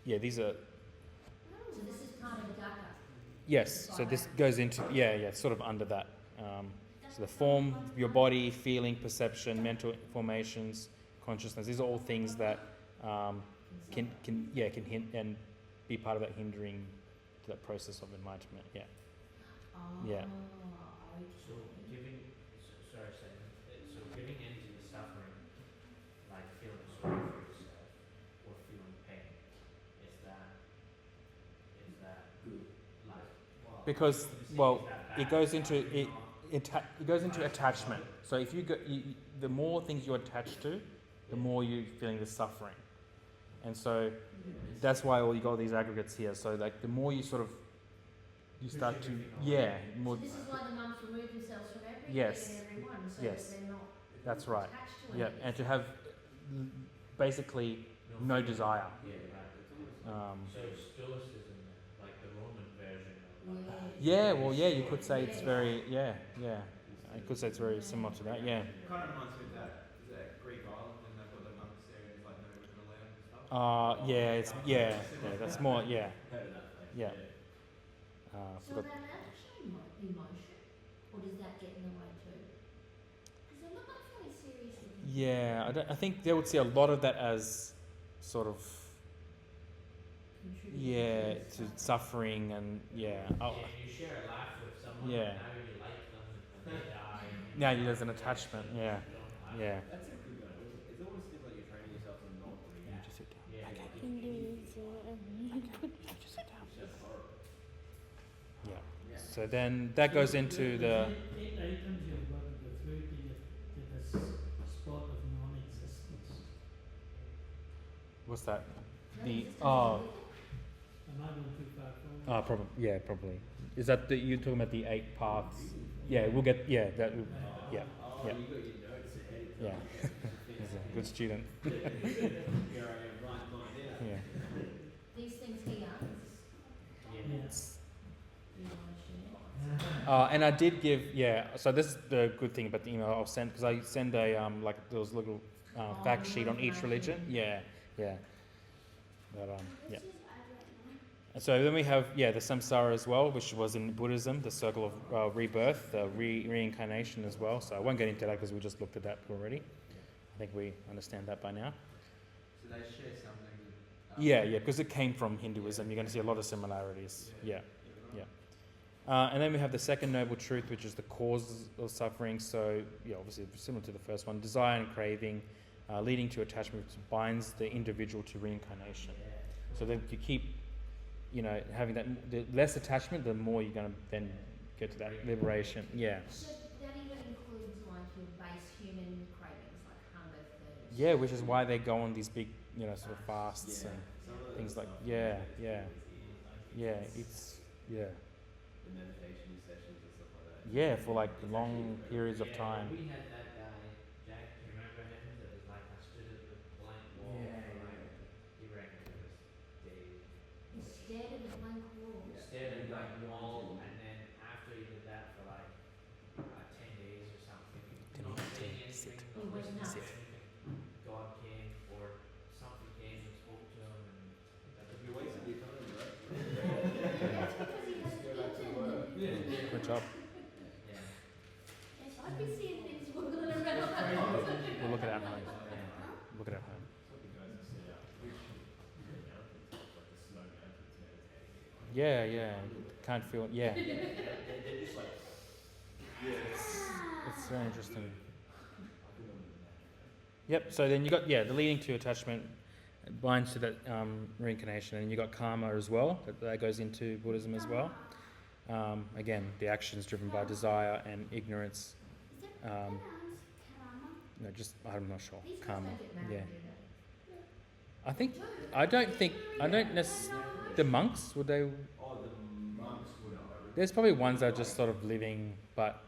these are, So this is kind of dukkha. yes, so this goes into, it's sort of under that. So the form, your body, feeling, perception, mental formations, consciousness, these are all things that can hint and be part of that hindering that process of enlightenment. Yeah. Yeah. So giving, sorry, Simon. So giving in to the suffering, like feeling sorry for yourself or feeling pain, is that Good. like? Because, it goes into it goes into attachment. So if the more things you're attached to, the more you're feeling the suffering. And so that's why you got all these aggregates here. So like the more you sort of you start to more. So this is why the monks remove themselves from everything Yes. and everyone, so Yes. that they're not That's right. attached to Yeah, anything. and to have basically no desire. Yeah, right. So stoicism, like the Roman version of like. You could say it's very I could say it's very similar to that. Yeah. Kind of reminds me of that. Is that Greek island when they've got the monks there and it's like no women allowed and stuff? That's more Heard of that place. Yeah. So forgot- that actually emotion, or does that get in the way too? Because they look like fairly serious looking. Yeah, I think they would see a lot of that as sort of Contributing to suffering and And you share a laugh with someone, Yeah. and now you like them, and they die. now there's an attachment. Yeah. That's a good one. It's almost seems like you're training yourself to not react. Just sit down. Yeah. It's horrible. Yeah. Yeah. So then that goes into the 8 items you've got to go through to get to this spot of non-existence. what's that? No, The it's just gonna be with it. Am I going too far forward? Probably. Is that you're talking about the 8 paths? Yeah, we'll get that. Yeah. Oh, Yeah. you got your notes ahead of Yeah. time. He's a good student. Here I am, right mine now. Yeah. These things here, Yes. you want to share? And I did give so this is the good thing about the email I'll send, because I send a like those little fact sheet on each religion. Yeah. But This is Adrian. And so then we have the samsara as well, which was in Buddhism, the circle of rebirth, the reincarnation as well. So I won't get into that because we just looked at that already. I think we understand that by now. So they share something with. Yeah, because it came from Hinduism. You're going to see a lot of similarities. Yeah. And then we have the second noble truth, which is the cause of suffering. So, obviously similar to the first one, desire and craving, leading to attachment, which binds the individual to reincarnation. So then you keep, having that, the less attachment, the more you're going to then get to that liberation. Yeah. So that even includes like your base human cravings, like hunger, thirst. Yeah, which is why they go on these big, sort of fasts and Some of things like, stuff yeah. it's the meditation sessions and stuff like that. Yeah, for like long periods of time. We had that guy, Jack, do you remember him? That was like, I stood at the blank wall for like, he reckoned it was days. You stared at a blank wall. Stared at like wall, and then after he did that for like 10 days or something, not saying anything, He not went listening to nuts. anything, God came or something came and spoke to him, and You're wasting your time, bro. That's because he has eaten. Good job. yeah. Yes, I'd be seeing things wiggling around. We'll look at it at home. Look at it at home. That's what the guys have set out. Which mountains, like the snow mountains meditating. Yeah. Can't feel it. Yeah. They're just like, It's very interesting. I couldn't imagine that. Yep. So then you got the leading to attachment binds to that reincarnation, and you got karma as well. That goes into Buddhism as well. Again, the actions driven by desire and ignorance. Is it Um, pronounced karma? No, just I'm not sure. These guys Karma. don't get married, Yeah. do they? I think. Do. I don't think. I don't necessarily. The monks would they? Oh, the monks would know. There's probably ones that are just sort of living, but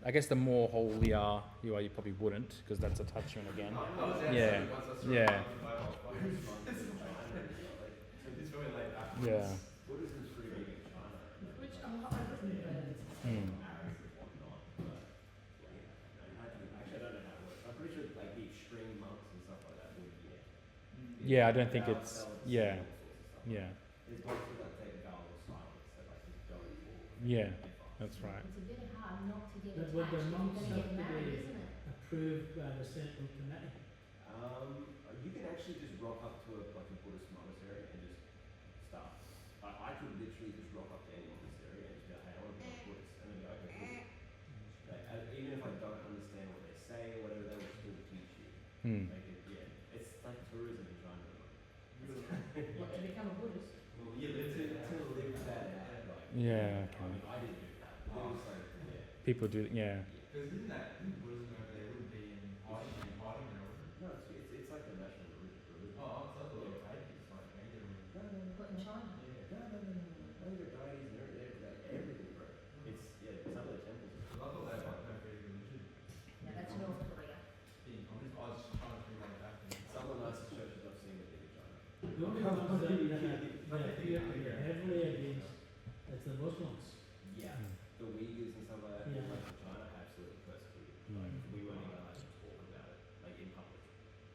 I guess the more holier you are, you probably wouldn't, because that's attachment again. Yeah. Yeah. Yeah. Buddhism's pretty big in China. Which I wouldn't but Mm. Arabs and whatnot, but yeah, actually I don't know how it works. I'm pretty sure like the extreme monks and stuff like that would Yeah, I don't think it's. Yeah. Yeah. There's ones that like take vows of silence that like just don't talk. Yeah. That's right. It's a bit hard not to get But attached would if the you're monks going to have get to married, be isn't it? approved by the central committee? You can actually just rock up to a Buddhist monastery and just start. I could literally just rock up to any monastery and just be like, hey, I want to become a Buddhist, and then be like, okay, cool. Like, even if I don't understand what they say or whatever, they will still teach you. Mm. Like, it's like tourism in China. What, to become a Buddhist? Well, yeah, to live that out. Like, Yeah. I mean, I didn't do that, but it was like, People do. Yeah. Because isn't Buddhism over there wouldn't be in hiding there, wouldn't it? No, it's like a national religion. Oh, so I thought they were taking it, like major religion. What, in China? No, you got deities and everything, bro. It's some of the temples. Because I thought they had like no free religion. No, that's North Korea. Being honest, I was just trying to figure that out. Some of the nicest churches I've seen have been in China. The only ones that appear to be heavily against is the Muslims. Yeah. The Uyghurs and stuff like that, Yeah. like in China, absolutely persecuted. Like, we weren't even allowed to talk about it, like in public.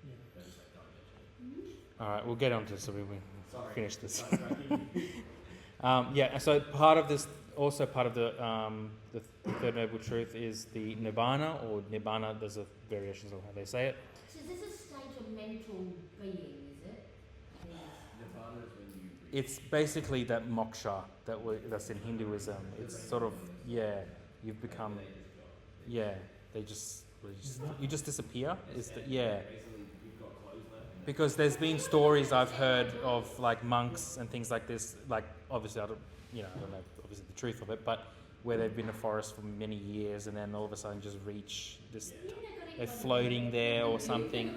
Yeah. They just like, don't mention it. All right. We'll get on to so we Sorry. finish this. Sidetracking. Yeah. So part of this, also part of the third noble truth is the nibbana or nibbana. There's a variations of how they say it. So is this a state of mental being, is it? Nirvana is when you reach. It's basically that moksha that's in Hinduism. It's sort of you've become they just you just disappear. Is the, Basically, you've got clothes left. because there's been stories I've heard of like monks and things like this. Like obviously I don't know obviously the truth of it, but where they've been in a forest for many years and then all of a sudden just reach this. They're floating there or something,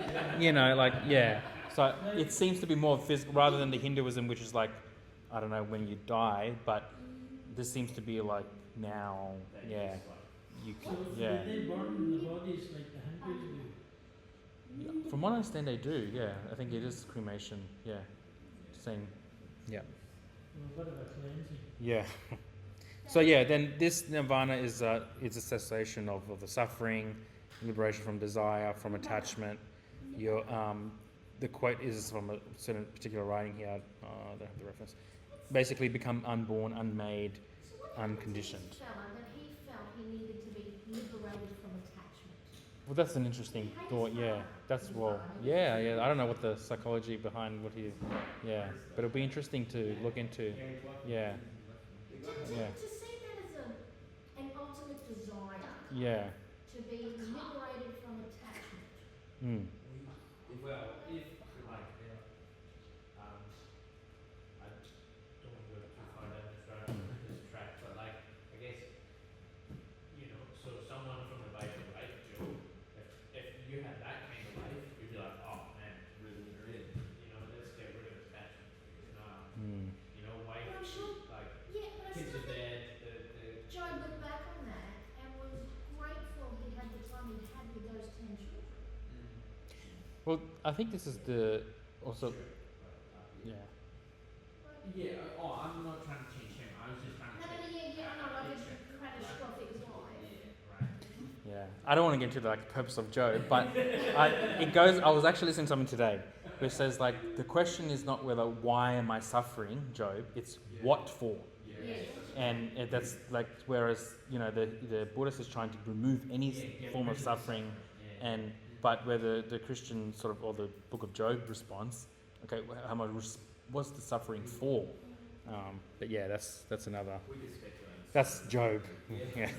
So it seems to be more physical rather than the Hinduism, which is like, I don't know when you die, but this seems to be like now, you So can, do they burn the bodies like the Hindus do? From what I understand, they do. Yeah, I think it is cremation. Yeah, same. Yeah. Well, what about cleansing? Yeah. So yeah, then this nirvana is a cessation of the suffering, liberation from desire, from attachment. Your the quote is from a certain particular writing here. I don't have the reference. Basically, become unborn, unmade, unconditioned. This fella that he felt he needed to be liberated from attachment. Well, that's an interesting thought. Yeah, that's Yeah. I don't know what the psychology behind what he. Yeah, but it'll be interesting to look into. Yeah. To see that as an ultimate desire Yeah. to be liberated from attachment. Mm. Well, if like, I don't want to go too far down this track, but like, I guess, so someone from the Bible, right, Job, if you had that kind of life, you'd be like, oh man, really, let's get rid of attachment. Mm. Wife, Well, I'm sure- like, Yeah, but I kids still are think dead, Job looked back on that and was grateful he had the time he had with those 10 children. Well, I think this is the also. Yeah. Yeah, I'm not trying to change him, I was just trying to No, I know, like a catastrophic life. right. Yeah, I don't want to get into the purpose of Job, but I was actually listening to something today, which says like the question is not whether why am I suffering, Job. It's what for, Yes. and that's like whereas the Buddhist is trying to remove any form of suffering, but where the Christian sort of or the Book of Job response, okay, what's the suffering for? But yeah, that's another. We could speculate. That's Job. Yeah.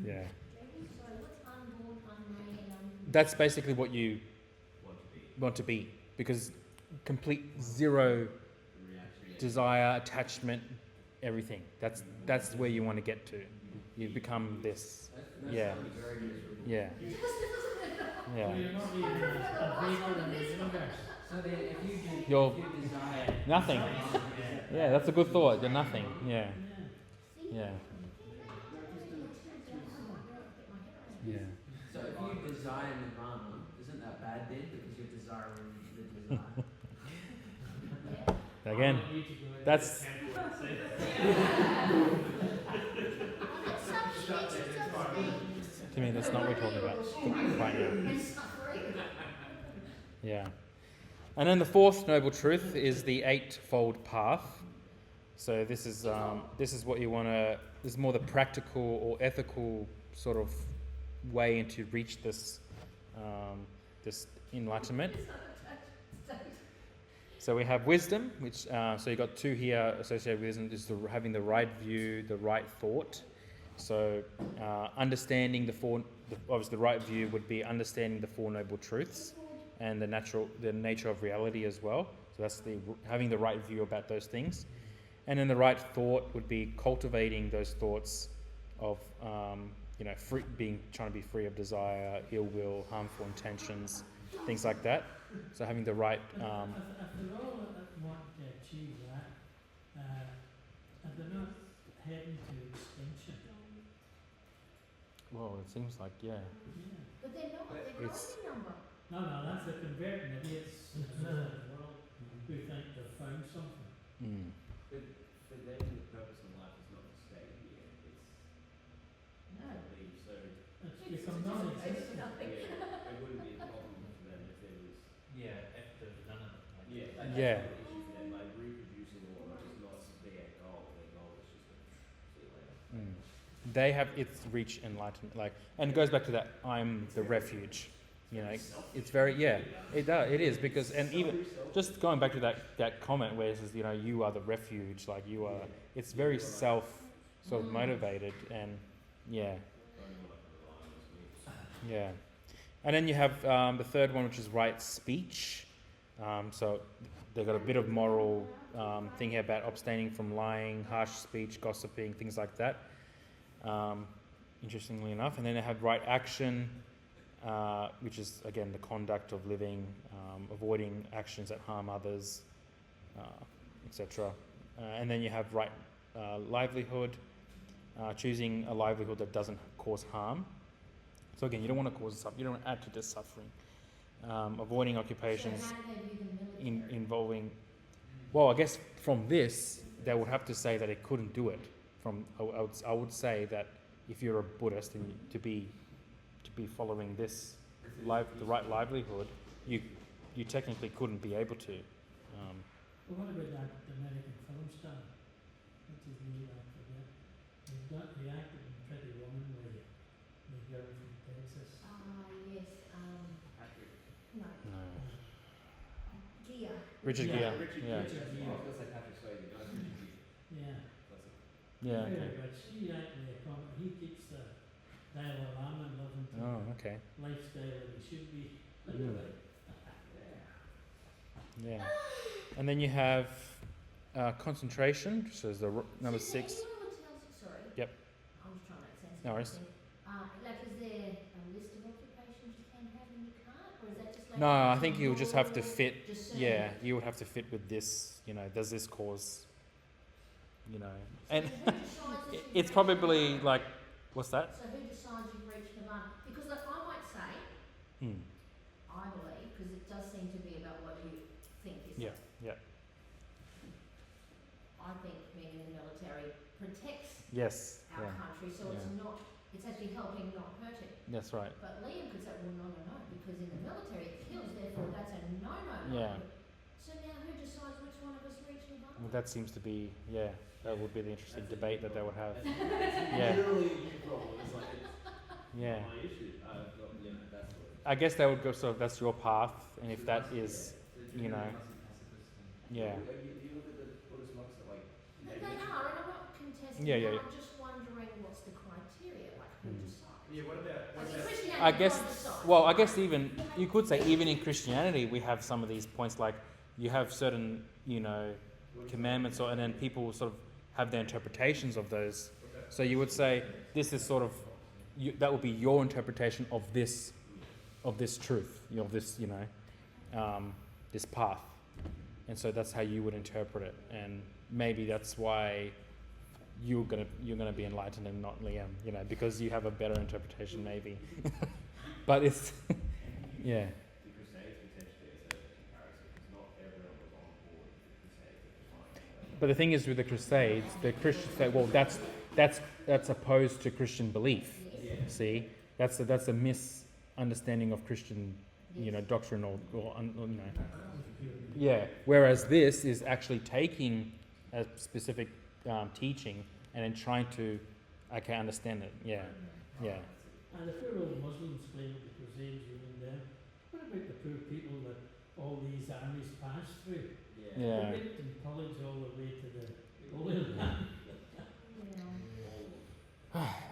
Yeah. So what's unborn, unmade, and that's basically what you Want to be want to be, because complete zero the reaction. desire, attachment, everything. That's where you want to get to. You become this. That Yeah. sounds very miserable. Yeah. So Yeah. you're not even a vapor in the universe. So then if you You're desire nothing. Yeah, that's a good thought. You're nothing. Yeah. Yeah. Yeah. Yeah. So if you desire nirvana, isn't that bad then? Because you're desiring the desire. Again, I want you to go into that's- the temple and say, to me, that's not what we're talking about right now. Yeah. And then the fourth noble truth is the eightfold path. So this is what you want to. This is more the practical or ethical sort of way into reach this this enlightenment. So we have wisdom, which so you got two here associated with wisdom. Is having the right view, the right thought. So understanding obviously the right view would be understanding the Four Noble Truths and the nature of reality as well. So that's having the right view about those things. And then the right thought would be cultivating those thoughts of trying to be free of desire, ill will, harmful intentions, things like that. So having the right if they're all want to achieve that, and they're not heading to extinction. well, it seems like yeah. Yeah. But they're not, they're It's- growing number. No, that's the converting idiots in the world who think they've found something. Mm. But for them, the purpose of life is not to stay here. It's No. to leave. So It's become non-existent. yeah, it wouldn't be a problem for them if there was. Yeah, if there's none of it. Like, Yeah, that's Yeah. not the issue for them. Like reproducing or not is not their goal. Their goal is just to see you later. Mm. They have its reach enlightenment, and it goes back to that I'm the refuge. It's very it does, it is, because, and even just going back to that comment where it says you are the refuge, like you are. It's very self sort of motivated, and yeah. And then you have the third one, which is right speech. So they've got a bit of moral thing here about abstaining from lying, harsh speech, gossiping, things like that. Interestingly enough. And then they have right action, which is, again, the conduct of living, avoiding actions that harm others, etc. And then you have right livelihood, choosing a livelihood that doesn't cause harm. So again, you don't want to cause suffering, you don't want to add to this suffering. Avoiding occupations So how do they view the military? involving, well, I guess from this, they would have to say that it couldn't do it. I would say that if you're a Buddhist and to be following this the right livelihood, you technically couldn't be able to. But what about that American film star? What's his name? I forget. He acted in Pretty Woman with the girl from Texas. Yes, Patrick. no, No. Gia. Richard Yeah, Gere. Richard Yeah. Gere. I was gonna say Patrick Swayze. No, it's Richard Gere. Yeah. That's it. Yeah. Very Okay. good. She actually, he keeps the Dalai Lama loving to Oh, okay. lifestyle that he should be. Mm. Yeah. And then you have concentration, which is number 6. Sorry. Yep. I'm just trying to make sense. No of worries. everything. Like, is there a list of occupations you can have and you can't, or is that just like? No, I think you'll just have to fit. discernment? Yeah, you would have to fit with this. Does this cause? And So who decides that you've it's reached probably nirvana? like, what's that? So who decides you've reached nirvana? Because like I might say, Hmm. I believe, because it does seem to be about what you think is. Yeah. Yeah. I think being in the military protects Yes. our Yeah. country, so it's actually helping, not hurting. That's right. But Liam could say, well, no, because in the military it kills, therefore that's a no. Yeah. So now who decides which one of us reach nirvana? Well, that seems to be that would be the interesting debate that they would have. It's Yeah. literally a huge problem. It's like it's Yeah. not my issue. That's what. I guess they would go. So that's your path, and if that is, You yeah. You look at the Buddhist monks that like. But they are, and I'm not contesting Yeah, that, yeah. I'm just wondering what's the criteria, like who Mm. decides? Yeah, what about Like in Christianity, I guess, God decides. well, I guess even, you could say even in Christianity we have some of these points, like you have certain, commandments, and then people sort of have their interpretations of those. So you would say this is sort of, that would be your interpretation of this truth, of this, this path. And so that's how you would interpret it. And maybe that's why you're gonna be enlightened and not Liam, because you have a better interpretation, maybe. But it's, yeah. the Crusades potentially as a comparison, because not everyone was on board with the Crusades at the time. But the thing is with the Crusades, the Christians say, well, that's opposed to Christian belief. Yeah. See, that's a misunderstanding of Christian, doctrine or Yeah. Whereas this is actually taking a specific teaching and then trying to, understand it. Yeah. Yeah. And the poor old Muslims claim the Crusades ruined them. What about the poor people that all these armies passed through? Yeah. They went and pillaged all the way to the Holy Land.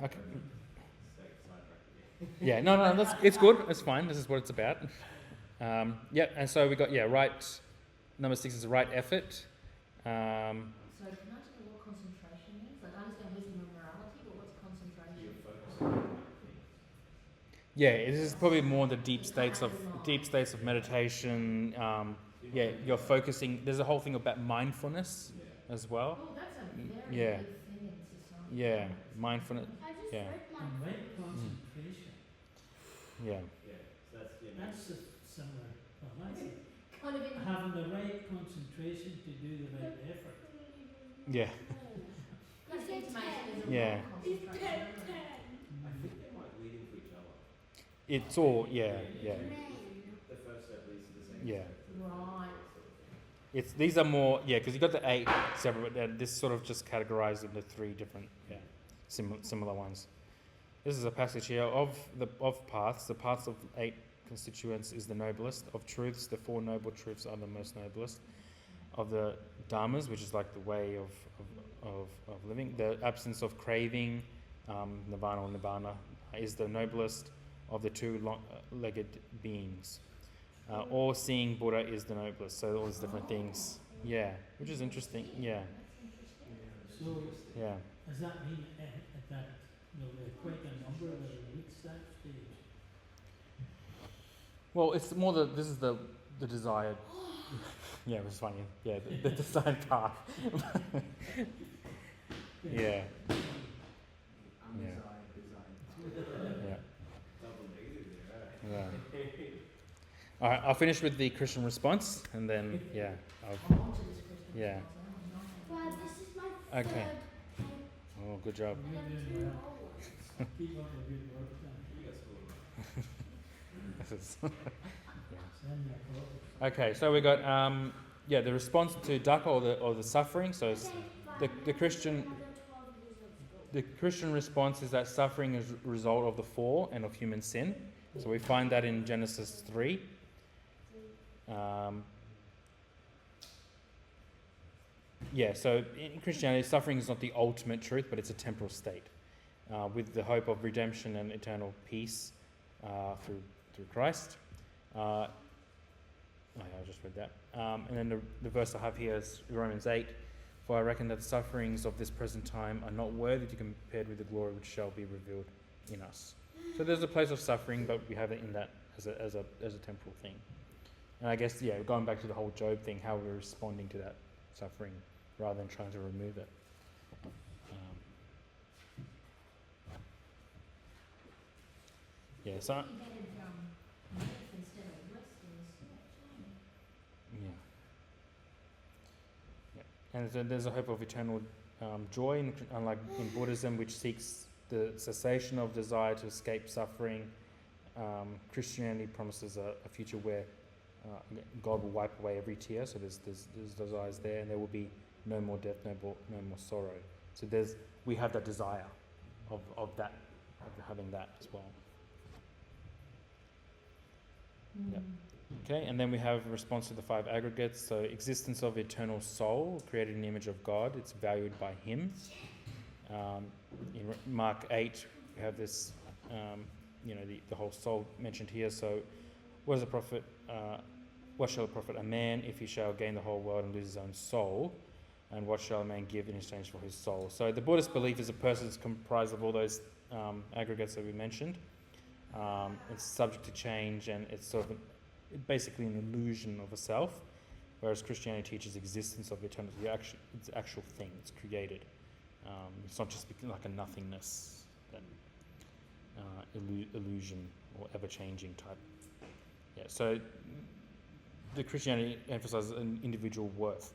Okay. Sidetrack again. Yeah. No. It's good. It's fine. This is what it's about. And so we got right. Number 6 is right effort. So can I just know what concentration means? Like I understand wisdom and morality, but what's concentration? Yeah, this is probably more the deep states of meditation. You're focusing. There's a whole thing about mindfulness as well. Oh, that's a very Yeah. big thing in society. Yeah, mindfulness. I just Yeah. read And my right concentration. Yeah. Yeah, so that's That's a similar. Well, that's it. Kind of in Having the right concentration to do the right effort. Yeah. kind of intimation is a Yeah. wrong concentration. isn't it? I think they might lead into each other. It's all. Yeah. The first step leads to the second Yeah. step. Right. These are more. Yeah, because you got the 8 separate. But this sort of just categorized into 3 different. Yeah. Similar ones. This is a passage here of paths. The paths of 8 constituents is the noblest. Of truths, the 4 noble truths are the most noblest. Of the dharmas, which is like the way of living, the absence of craving, nirvana or nibbana, is the noblest of the 2 legged beings. All-seeing Buddha is the noblest. So all these different things. Yeah, which is interesting. Yeah, So yeah. does that mean that there are quite a number that have reached that stage? Well, it's more this is the desired. Yeah, it was funny. Yeah, the desired path. Yeah. Yeah. Double negative there, right? Yeah. All right, I'll finish with the Christian response, and then I'm onto this Christian Yeah. response, I'm not Dad, this is my Okay. third Oh, good job. You're doing well. Keep up the good work then. You got school. This is- Send me a copy. okay, so we got the response to dukkha or the suffering. So it's the Christian response is that suffering is a result of the fall and of human sin. So we find that in Genesis 3. So in Christianity, suffering is not the ultimate truth, but it's a temporal state, with the hope of redemption and eternal peace through Christ. I just read that. And then the verse I have here is Romans 8. For I reckon that the sufferings of this present time are not worthy to be compared with the glory which shall be revealed in us. So there's a place of suffering, but we have it in that as a temporal thing. And I guess, going back to the whole Job thing, how we're responding to that suffering rather than trying to remove it. So He headed north instead of west and so there's a hope of eternal joy, unlike in Buddhism, which seeks the cessation of desire to escape suffering. Christianity promises a future where God will wipe away every tear, so there's desires there, and there will be no more death, no more sorrow. So we have that desire of having that as well. Yep. Okay, and then we have a response to the 5 aggregates. So existence of eternal soul, created in the image of God, it's valued by Him. In Mark 8, we have this the whole soul mentioned here. So, what is a profit? What shall it profit a man if he shall gain the whole world and lose his own soul? And what shall a man give in exchange for his soul? So the Buddhist belief is a person is comprised of all those aggregates that we mentioned. It's subject to change, and it's sort of basically an illusion of a self, whereas Christianity teaches existence of eternity. It's an actual thing. It's created. It's not just like a nothingness, that illusion or ever-changing type. Yeah. So the Christianity emphasizes an individual worth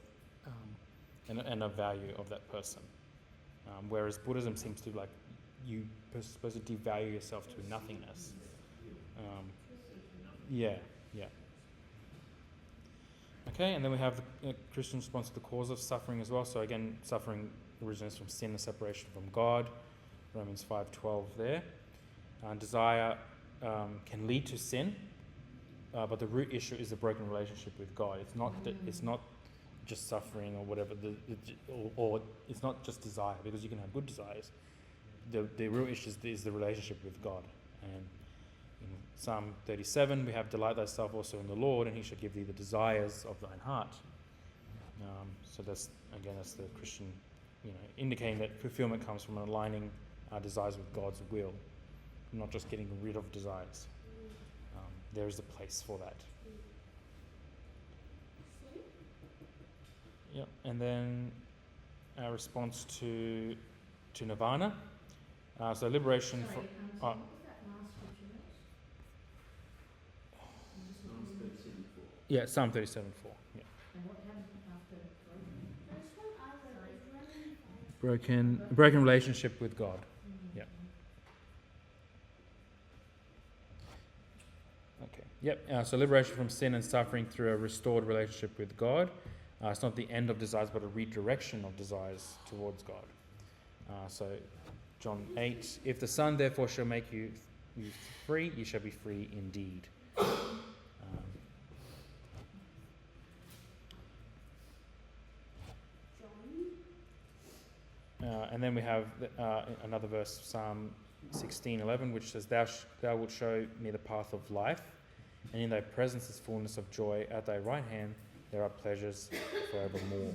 and a value of that person, whereas Buddhism seems to like you supposed to devalue yourself to nothingness. Yeah. Okay, and then we have the Christian response to the cause of suffering as well. So again, suffering originates from sin and separation from God. Romans 5:12 there. Desire can lead to sin, but the root issue is a broken relationship with God. It's not just suffering or whatever, or it's not just desire, because you can have good desires. The real issue is the relationship with God. And in Psalm 37, we have delight thyself also in the Lord, and he shall give thee the desires of thine heart. So that's the Christian, indicating that fulfillment comes from aligning our desires with God's will, not just getting rid of desires. There is a place for that. Yep. And then our response to nirvana. So liberation from. What was that last scripture? Psalms 37:4. Yeah, Psalm 37:4. Yeah. And what happened after Broken relationship with God. Yeah. Okay. Yep. So liberation from sin and suffering through a restored relationship with God. It's not the end of desires, but a redirection of desires towards God. So John 8, if the Son therefore shall make you free, you shall be free indeed. And then we have another verse, Psalm 16:11, which says, Thou wilt show me the path of life, and in thy presence is fullness of joy. At thy right hand there are pleasures forevermore.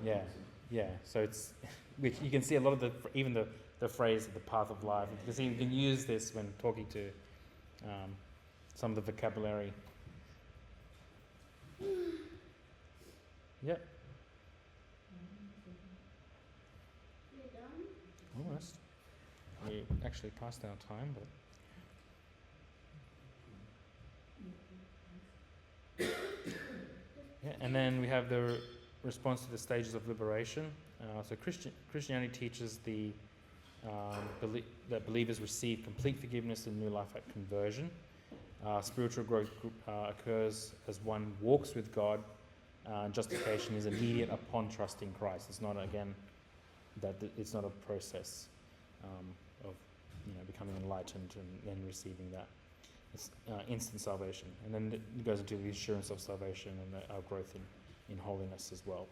Yeah. So it's, which you can see a lot of even the phrase the path of life. Because you can use this when talking to some of the vocabulary. Yep. Almost. We actually passed our time, but yeah. And then we have the response to the stages of liberation. So Christianity teaches that believers receive complete forgiveness and new life at conversion. Spiritual growth occurs as one walks with God. Justification is immediate upon trusting Christ. It's not it's not a process of becoming enlightened and then receiving that. It's instant salvation, and then it goes into the assurance of salvation and our growth in holiness as well.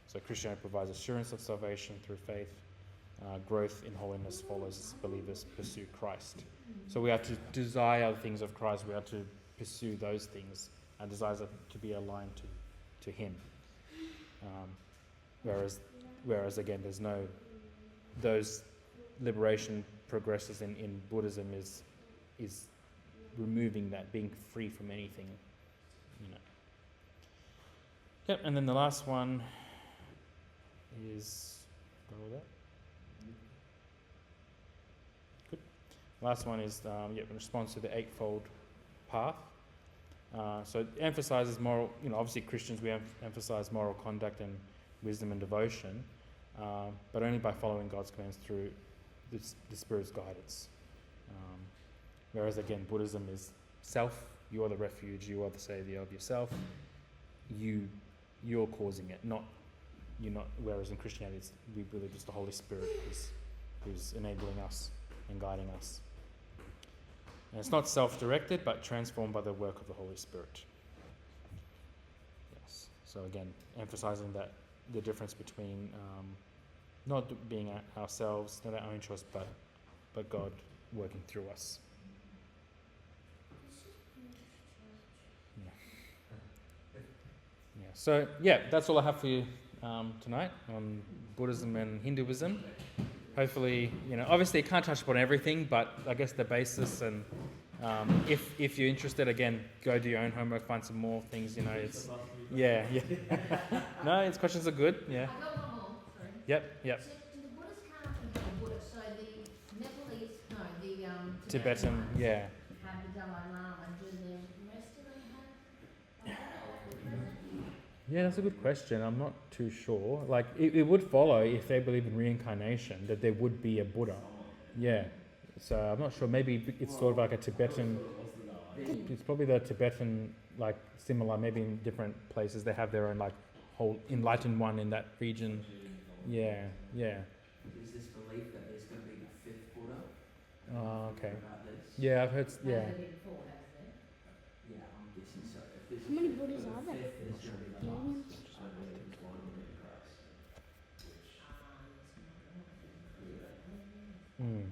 So Christianity provides assurance of salvation through faith. Growth in holiness follows as believers pursue Christ. So we are to desire the things of Christ. We are to pursue those things. Our desires are to be aligned to Him. Whereas again, there's no, those liberation progresses in Buddhism is removing that, being free from anything. Yep, and then the last one is, go with that. Good. Last one is in response to the Eightfold Path. So it emphasizes moral, obviously Christians, we emphasize moral conduct and wisdom and devotion, but only by following God's commands through the Spirit's guidance. Whereas again, Buddhism is self, you are the refuge, you are the savior of yourself, you're causing it, you're not, whereas in Christianity we believe it's the Holy Spirit who's enabling us and guiding us. And it's not self-directed, but transformed by the work of the Holy Spirit. Yes. So again, emphasizing that the difference between not being ourselves, not our own choice, but God working through us. Yeah. So yeah, that's all I have for you tonight on Buddhism and Hinduism. Hopefully, obviously you can't touch upon everything, but I guess the basis, and if you're interested, again, go do your own homework, find some more things. It's yeah. No, its questions are good. Yeah. I got one more, sorry. Yep. So do the Buddhists can't often have a Buddha? So the Nepalese, no, the Tibetan. ones Yeah. have the Dalai Lama. Do the rest of them have a Buddha at the present? Yeah, that's a good question. I'm not too sure. Like, it would follow, if they believe in reincarnation, that there would be a Buddha. Yeah. So I'm not sure. Maybe it's sort of like a Tibetan. It's probably the Tibetan, like, similar. Maybe in different places they have their own, like, whole enlightened one in that region. Yeah. There's this belief that there's going to be the fifth Buddha. Oh, okay. About this. Yeah, I've heard. Yeah. Has there been four, has there? Yeah, I'm guessing so. If there's How many a fifth, Buddhas the are there? fifth is going to be the Millions? last, which I believe is one on the cross. Which, Ah, yes, my God. yeah. Mm.